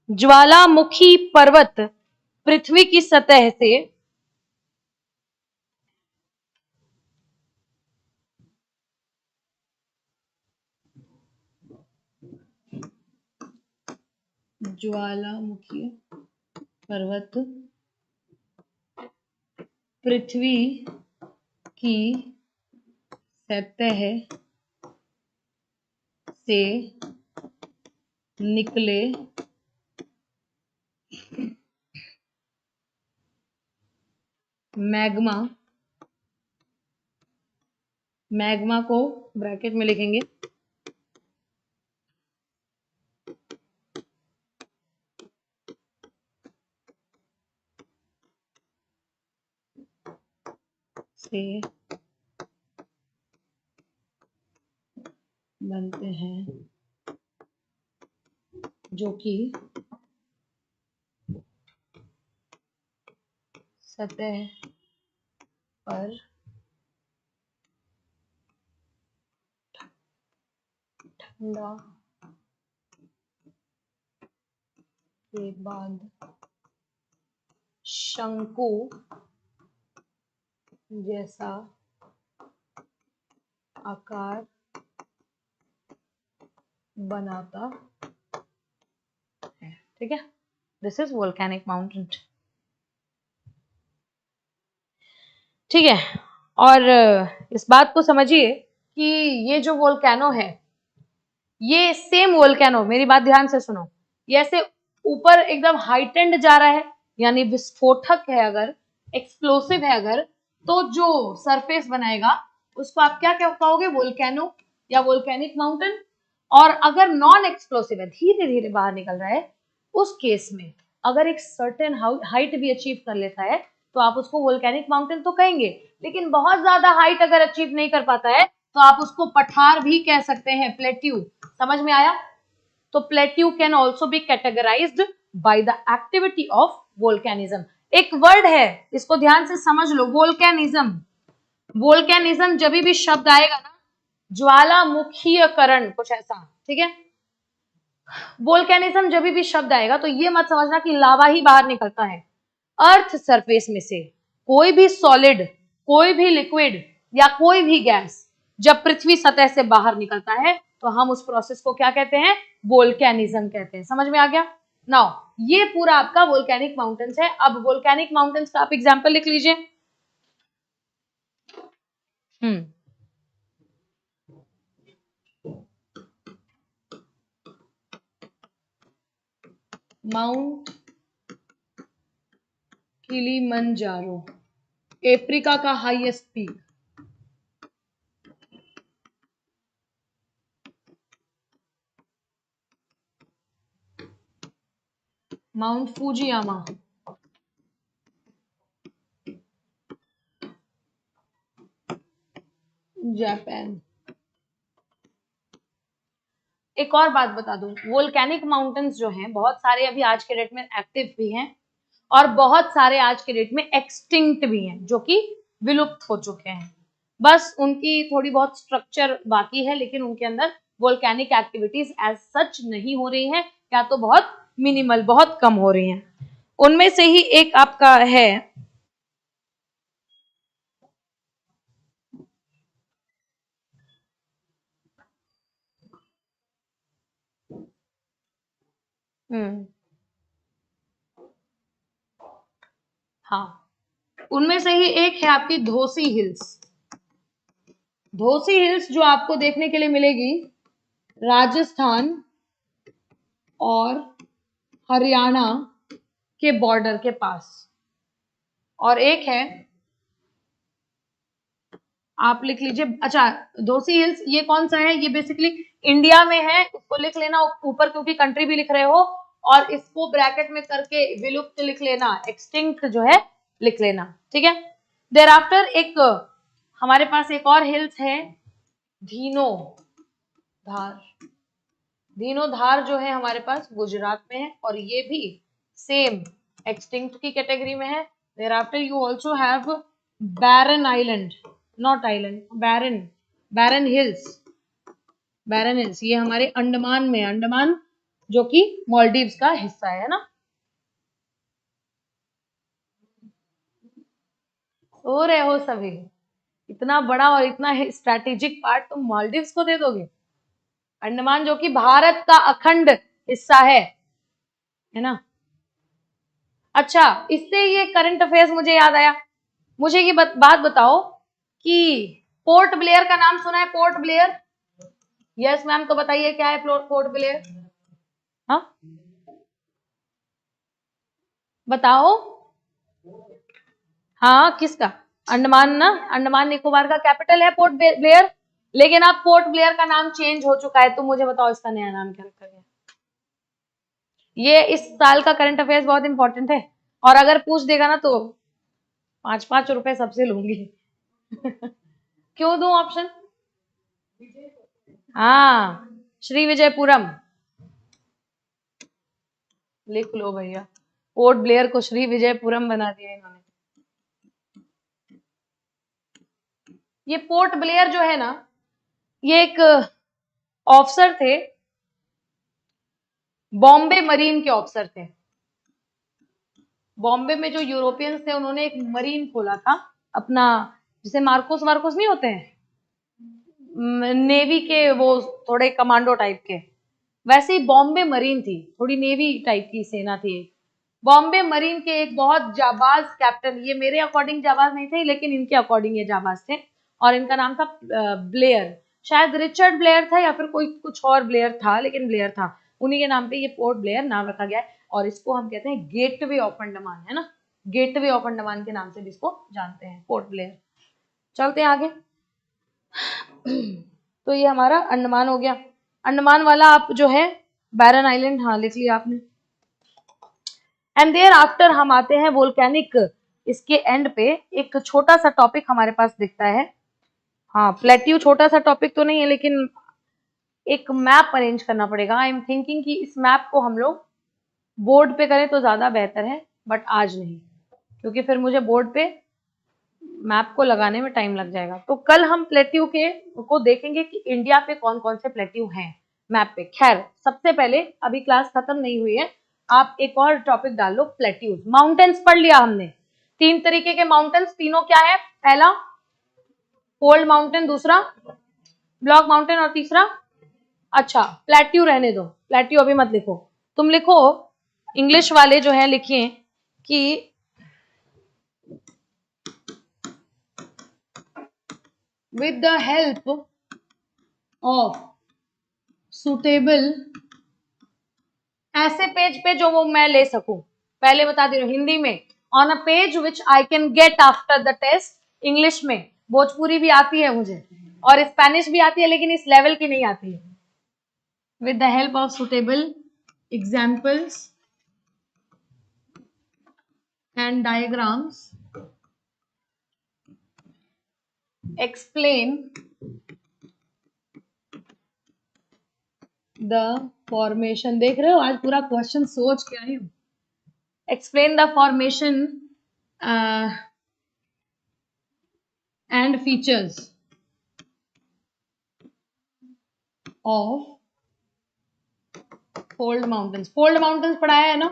ज्वालामुखी पर्वत पृथ्वी की सतह से ज्वालामुखी पर्वत पृथ्वी की सतह से निकले मैग्मा को ब्रैकेट में लिखेंगे से बनते हैं, जो कि सतह पर ठंडा के बाद शंकु जैसा आकार बनाता है। ठीक है, दिस इज वोल्केनिक माउंटेन। ठीक है, और इस बात को समझिए कि ये जो वोल्केनो है, ये सेम वोल्केनो, मेरी बात ध्यान से सुनो, ये ऐसे ऊपर एकदम हाइटेंड जा रहा है, यानी विस्फोटक है, अगर एक्सप्लोसिव है अगर, तो जो सरफेस बनाएगा उसको आप क्या कहोगे, वोल्केनो या वोल्केनिक माउंटेन। और अगर नॉन एक्सप्लोसिव है, धीरे धीरे बाहर निकल रहा है, उस केस में अगर एक सर्टेन हाइट भी अचीव कर लेता है तो आप उसको वोल्केनिक माउंटेन तो कहेंगे, लेकिन बहुत ज्यादा हाइट अगर अचीव नहीं कर पाता है तो आप उसको पठार भी कह सकते हैं, प्लेट्यू। समझ में आया? तो plateau can also be categorised by the activity of volcanism. एक वर्ड है, इसको ध्यान से समझ लो, वोल्केनिज्म। वोल्केनिज्म जब भी शब्द आएगा ना, ज्वालामुखीकरण कुछ ऐसा, ठीक है। वोल्केनिज्म जब भी शब्द आएगा तो ये मत समझना कि लावा ही बाहर निकलता है। अर्थ सरफेस में से कोई भी सॉलिड, कोई भी लिक्विड या कोई भी गैस जब पृथ्वी सतह से बाहर निकलता है तो हम उस प्रोसेस को क्या कहते हैं, वोल्केनिज्म कहते हैं। समझ में आ गया? नाउ ये पूरा आपका वोल्केनिक माउंटेन्स है। अब वोल्केनिक माउंटेन्स का आप एग्जांपल लिख लीजिए। माउंट किलिमंजारो, अफ्रीका का highest peak. Mount Fujiyama, Japan. एक और बात बता दूं, वोल्केनिक माउंटेन्स जो हैं बहुत सारे अभी आज के डेट में एक्टिव भी हैं और बहुत सारे आज के डेट में एक्सटिंक्ट भी हैं, जो कि विलुप्त हो चुके हैं। बस उनकी थोड़ी बहुत स्ट्रक्चर बाकी है, लेकिन उनके अंदर वोल्केनिक एक्टिविटीज एज सच नहीं हो रही हैं, या तो बहुत मिनिमल, बहुत कम हो रही हैं। उनमें से ही एक आपका है हाँ, उनमें से ही एक है आपकी धोसी हिल्स। धोसी हिल्स जो आपको देखने के लिए मिलेगी राजस्थान और हरियाणा के बॉर्डर के पास। और एक है, आप लिख लीजिए, अच्छा, धोसी हिल्स ये कौन सा है, ये बेसिकली इंडिया में है, उसको लिख लेना ऊपर, क्योंकि कंट्री भी लिख रहे हो, और इसको ब्रैकेट में करके विलुप्त लिख लेना, एक्सटिंक्ट जो है लिख लेना, ठीक है। देर आफ्टर एक हमारे पास एक और हिल्स है धीनो धार। धीनो धार जो है हमारे पास गुजरात में है, और ये भी सेम एक्सटिंक्ट की कैटेगरी में है। There after you also have barren island, not island, barren, barren hills. Barren hills ये हमारे अंडमान में, अंडमान जो कि मालदीव्स का हिस्सा है ना। सो रहे हो सभी, इतना बड़ा और इतना स्ट्रैटेजिक पार्ट तुम मालदीव्स को दे दोगे। अंडमान जो कि भारत का अखंड हिस्सा है ना। अच्छा, इससे ये करंट अफेयर्स मुझे याद आया। मुझे ये बात बताओ कि पोर्ट ब्लेयर का नाम सुना है? पोर्ट ब्लेयर, यस मैम, तो बताइए क्या है पोर्ट ब्लेयर? हाँ बताओ। हाँ किसका? अंडमान ना, अंडमान निकोबार का कैपिटल है पोर्ट ब्लेयर। लेकिन अब पोर्ट ब्लेयर का नाम चेंज हो चुका है, तो मुझे बताओ इसका नया नाम क्या रखा गया? ये इस साल का करंट अफेयर्स बहुत इंपॉर्टेंट है, और अगर पूछ देगा ना तो 5-5 रुपए सबसे लूंगी। क्यों दूं ऑप्शन? हाँ, श्री विजयपुरम, लिख लो भैया, पोर्ट ब्लेयर को श्री विजयपुरम बना दिया इन्होंने। ये पोर्ट ब्लेयर जो है ना, ये एक ऑफिसर थे, बॉम्बे मरीन के ऑफिसर थे। बॉम्बे में जो यूरोपियंस थे, उन्होंने एक मरीन खोला था अपना, जैसे मार्कोस वार्कोस नहीं होते हैं नेवी के, वो थोड़े कमांडो टाइप के, वैसे ही बॉम्बे मरीन थी, थोड़ी नेवी टाइप की सेना थी। बॉम्बे मरीन के एक बहुत जाबाज कैप्टन, ये मेरे अकॉर्डिंग जाबाज नहीं थे, लेकिन इनके अकॉर्डिंग ये जाबाज थे, और इनका नाम था ब्लेयर, शायद रिचर्ड ब्लेयर था या फिर कोई कुछ और ब्लेयर था, लेकिन ब्लेयर था। उन्हीं के नाम पे ये पोर्ट ब्लेयर नाम रखा गया है, और इसको हम कहते हैं गेटवे ऑफ अंडमान, है ना, गेटवे ऑफ अंडमान के नाम से भी इसको जानते हैं, पोर्ट ब्लेयर। चलते हैं आगे। तो ये हमारा अंडमान हो गया। अंडमान वाला आप जो है बैरन आइलैंड, हाँ लिख लिया आपने। एंड देयर आफ्टर हम आते हैं वोल्केनिक, इसके एंड पे एक छोटा सा टॉपिक हमारे पास दिखता है। हाँ, प्लेट्यू छोटा सा टॉपिक तो नहीं है, लेकिन एक मैप अरेंज करना पड़ेगा। आई एम थिंकिंग कि इस मैप को हम लोग बोर्ड पे करें तो ज्यादा बेहतर है, बट आज नहीं, क्योंकि फिर मुझे बोर्ड पे मैप को लगाने में टाइम लग जाएगा। तो कल हम प्लेट्यू के को देखेंगे कि इंडिया पे कौन कौन से प्लेट्यू हैं मैप पे। खैर, सबसे पहले अभी क्लास खत्म नहीं हुई है, आप एक और टॉपिक डाल लो, प्लेट्यूज। माउंटेन्स पढ़ लिया हमने, 3 तरीके के माउंटेन्स, तीनों क्या है? पहला कोल्ड माउंटेन, दूसरा ब्लॉक माउंटेन, और तीसरा, अच्छा प्लेट्यू रहने दो, प्लेट्यू अभी मत लिखो, तुम लिखो इंग्लिश वाले जो है, लिखिए कि with the help of suitable, ऐसे पेज पे जो वो मैं ले सकूं, पहले बता दे रही हूँ हिंदी में, on a page which I can get after the test. English में भोजपुरी भी आती है मुझे, और स्पेनिश भी आती है, लेकिन इस लेवल की नहीं आती है। With the help of suitable examples and diagrams explain the formation. देख रहे हो, आज पूरा क्वेश्चन सोच के आई हूं। Explain the formation and features of fold mountains. Fold mountains पढ़ाया है ना,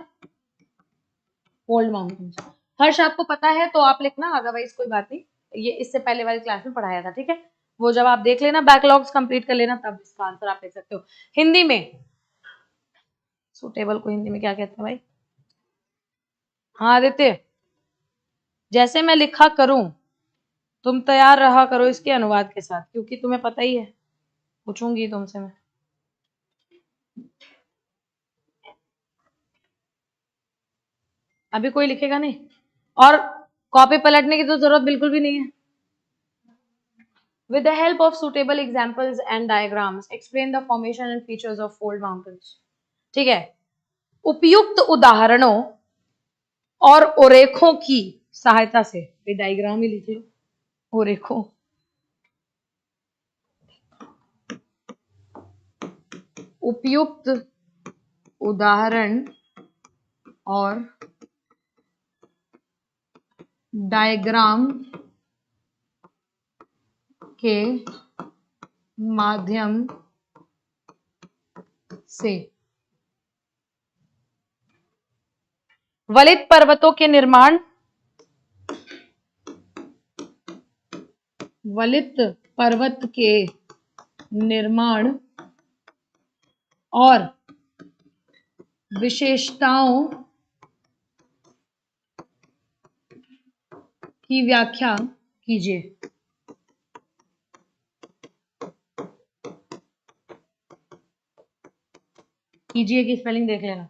फोल्ड माउंटेन्स। हर्ष आपको पता है तो आप लिखना, अदरवाइज कोई बात नहीं, ये इससे पहले वाली क्लास में पढ़ाया था, ठीक है। वो जब आप देख लेना, बैकलॉग्स कंप्लीट कर लेना, तब इसका आंसर आप लिख सकते हो। हिंदी में सुटेबल को हिंदी में क्या कहते हैं भाई? हाँ आदित्य, जैसे मैं लिखा करूं तुम तैयार रहा करो इसके अनुवाद के साथ, क्योंकि तुम्हें पता ही है पूछूंगी तुमसे मैं। अभी कोई लिखेगा नहीं, और कॉपी पलटने की तो जरूरत बिल्कुल भी नहीं है। With the help of suitable examples and diagrams, explain the formation and features of fold mountains. ठीक है, उपयुक्त उदाहरणों और उरेखों की सहायता से, ये डायग्राम ही लिखिए, उरेखों, उपयुक्त उदाहरण और डायग्राम के माध्यम से वलित पर्वतों के निर्माण, वलित पर्वत के निर्माण और विशेषताओं की व्याख्या कीजिए। कीजिए की स्पेलिंग देख लेना।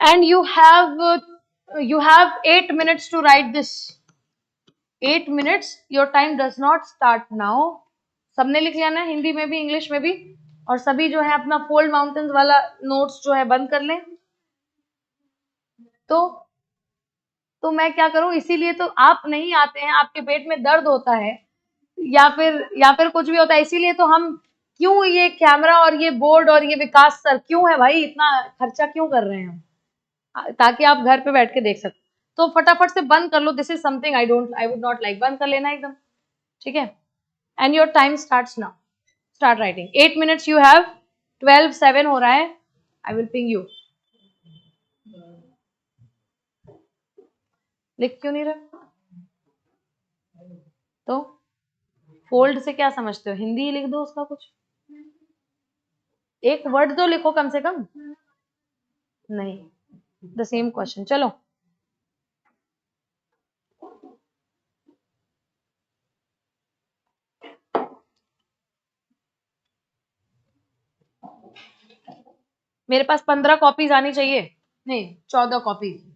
And you have 8 minutes to write this. 8 minutes, your time does not start now. सबने लिख लिया ना, हिंदी में भी इंग्लिश में भी, और सभी जो है अपना फोल्ड माउंटेन्स वाला नोट्स जो है बंद कर लें। तो मैं क्या करूं, इसीलिए तो आप नहीं आते हैं, आपके पेट में दर्द होता है या फिर कुछ भी होता है, इसीलिए तो हम क्यों ये कैमरा और ये बोर्ड और ये विकास सर क्यों है भाई, इतना खर्चा क्यों कर रहे हैं हम, ताकि आप घर पे बैठ के देख सकते। तो फटाफट से बंद कर लो, this is something I would not like, बंद कर लेना एकदम, ठीक है। And your time starts now, start writing. 8 minutes you have, 12:07 हो रहा है, आई विल पिंग यू। लिख क्यों नहीं रहे? तो फोल्ड से क्या समझते हो, हिंदी ही लिख दो उसका कुछ, एक वर्ड तो लिखो कम से कम। नहीं, द सेम क्वेश्चन, चलो। मेरे पास 15 कॉपीज आनी चाहिए, नहीं 14 कॉपीज।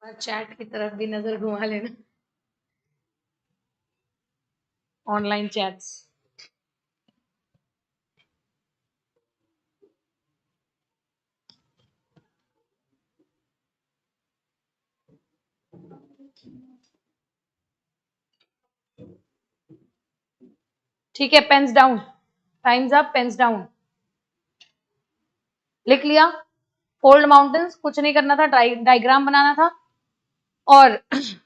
चैट की तरफ भी नजर घुमा लेना, ऑनलाइन चैट्स। ठीक है, pens down, times up, pens down. लिख लिया? फोल्ड माउंटेन्स कुछ नहीं करना था, डायग्राम बनाना था और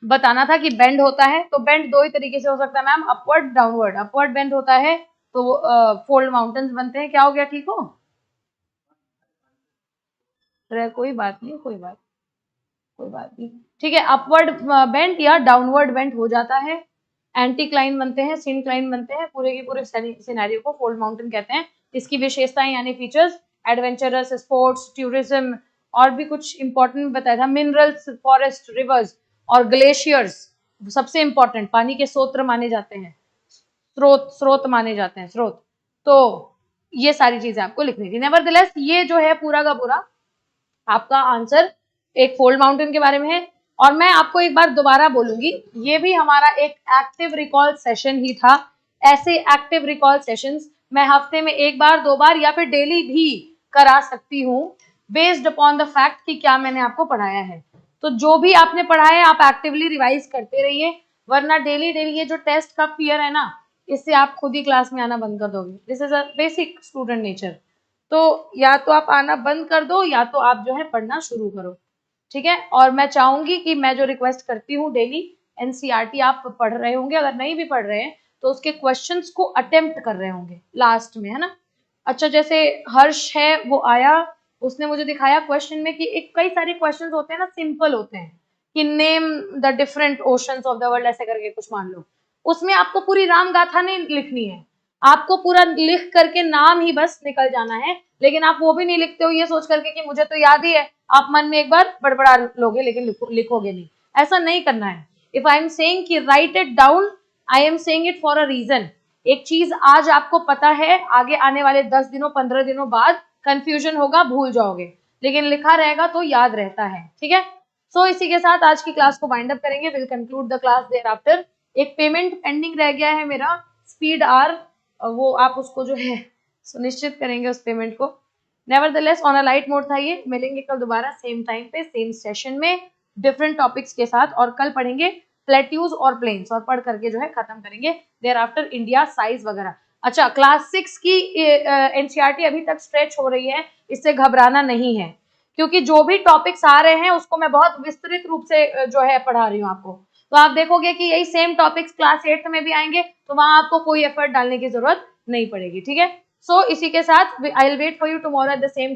बताना था कि बेंड होता है तो बेंड दो ही तरीके से हो सकता है ma'am, upward downward. Upward bend होता है तो फोल्ड माउंटेन्स बनते हैं। क्या हो गया, ठीक हो? कोई बात नहीं, कोई बात नहीं, ठीक है। अपवर्ड बेंट या डाउनवर्ड बेंट हो जाता है, एंटी क्लाइन बनते हैं, सिन क्लाइन बनते हैं, पूरे के पूरे सिनेरियो को फोल्ड माउंटेन कहते हैं। इसकी विशेषताएं यानी फीचर्स, एडवेंचरस, स्पोर्ट्स, टूरिज्म और भी कुछ इंपॉर्टेंट बताया था, मिनरल्स, फॉरेस्ट, रिवर्स और ग्लेशियर्स। सबसे इंपॉर्टेंट, पानी के स्रोत माने जाते हैं, स्रोत माने जाते हैं, स्रोत। तो ये सारी चीजें आपको लिखनी थी। नेवरदलेस ये जो है पूरा का पूरा आपका आंसर एक फोल्ड माउंटेन के बारे में है। और मैं आपको एक बार दोबारा बोलूंगी, ये भी हमारा एक एक्टिव रिकॉल सेशन ही था। ऐसे एक्टिव रिकॉल सेशंस मैं हफ्ते में एक बार, दो बार या फिर डेली भी करा सकती हूँ, बेस्ड अपॉन द फैक्ट कि क्या मैंने आपको पढ़ाया है। तो जो भी आपने पढ़ा है आप एक्टिवली रिवाइज करते रहिए, वरना डेली डेली ये जो टेस्ट का फियर है ना, इससे आप खुद ही क्लास में आना बंद कर दोगे। This is a basic student nature. तो या तो आप आना बंद कर दो या तो आप जो है पढ़ना शुरू करो, ठीक है। और मैं चाहूंगी कि मैं जो रिक्वेस्ट करती हूँ डेली, एनसीईआरटी आप पढ़ रहे होंगे, अगर नहीं भी पढ़ रहे हैं तो उसके क्वेश्चंस को अटेम्प्ट कर रहे होंगे लास्ट में, है ना। अच्छा, जैसे हर्ष है वो आया, उसने मुझे दिखाया क्वेश्चन में कि एक कई सारे क्वेश्चंस होते हैं ना, सिंपल होते हैं कि name the different oceans of the world, ऐसे करके कुछ मान लो। उसमें आपको पूरी राम गाथा नहीं लिखनी है, आपको पूरा लिख करके नाम ही बस निकल जाना है। लेकिन आप वो भी नहीं लिखते हो ये सोच करके कि मुझे तो याद ही है, आप मन में एक बार बड़बड़ा लोगे लेकिन लिखोगे नहीं। ऐसा नहीं करना है। इफ आई एम सेइंग कि write it down, I am saying it for a reason. एक चीज आज आपको पता है, आगे आने वाले 10 दिनों 15 दिनों बाद कंफ्यूजन होगा, भूल जाओगे, लेकिन लिखा रहेगा तो याद रहता है, ठीक है। सो इसी के साथ आज की क्लास को वाइंड अप करेंगे, will conclude the class thereafter. एक पेमेंट पेंडिंग रह गया है मेरा, स्पीड आर, वो आप उसको जो है सुनिश्चित करेंगे उस पेमेंट को। Nevertheless on a light mode था ये। मिलेंगे कल दोबारा सेम टाइम पे सेम सेशन में डिफरेंट टॉपिक्स के साथ, और कल पढ़ेंगे प्लेट्यूज और प्लेन्स, और पढ़ करके जो है खत्म करेंगे देयर आफ्टर इंडिया साइज वगैरह। अच्छा, क्लास 6 की एनसीईआरटी अभी तक स्ट्रेच हो रही है, इससे घबराना नहीं है, क्योंकि जो भी टॉपिक्स आ रहे हैं उसको मैं बहुत विस्तृत रूप से जो है पढ़ा रही हूँ आपको। तो आप देखोगे कि यही सेम टॉपिक्स क्लास 8 में भी आएंगे, तो वहां आपको कोई एफर्ट डालने की जरूरत नहीं पड़ेगी, ठीक है। सो इसी के साथ I will wait for you tomorrow at the same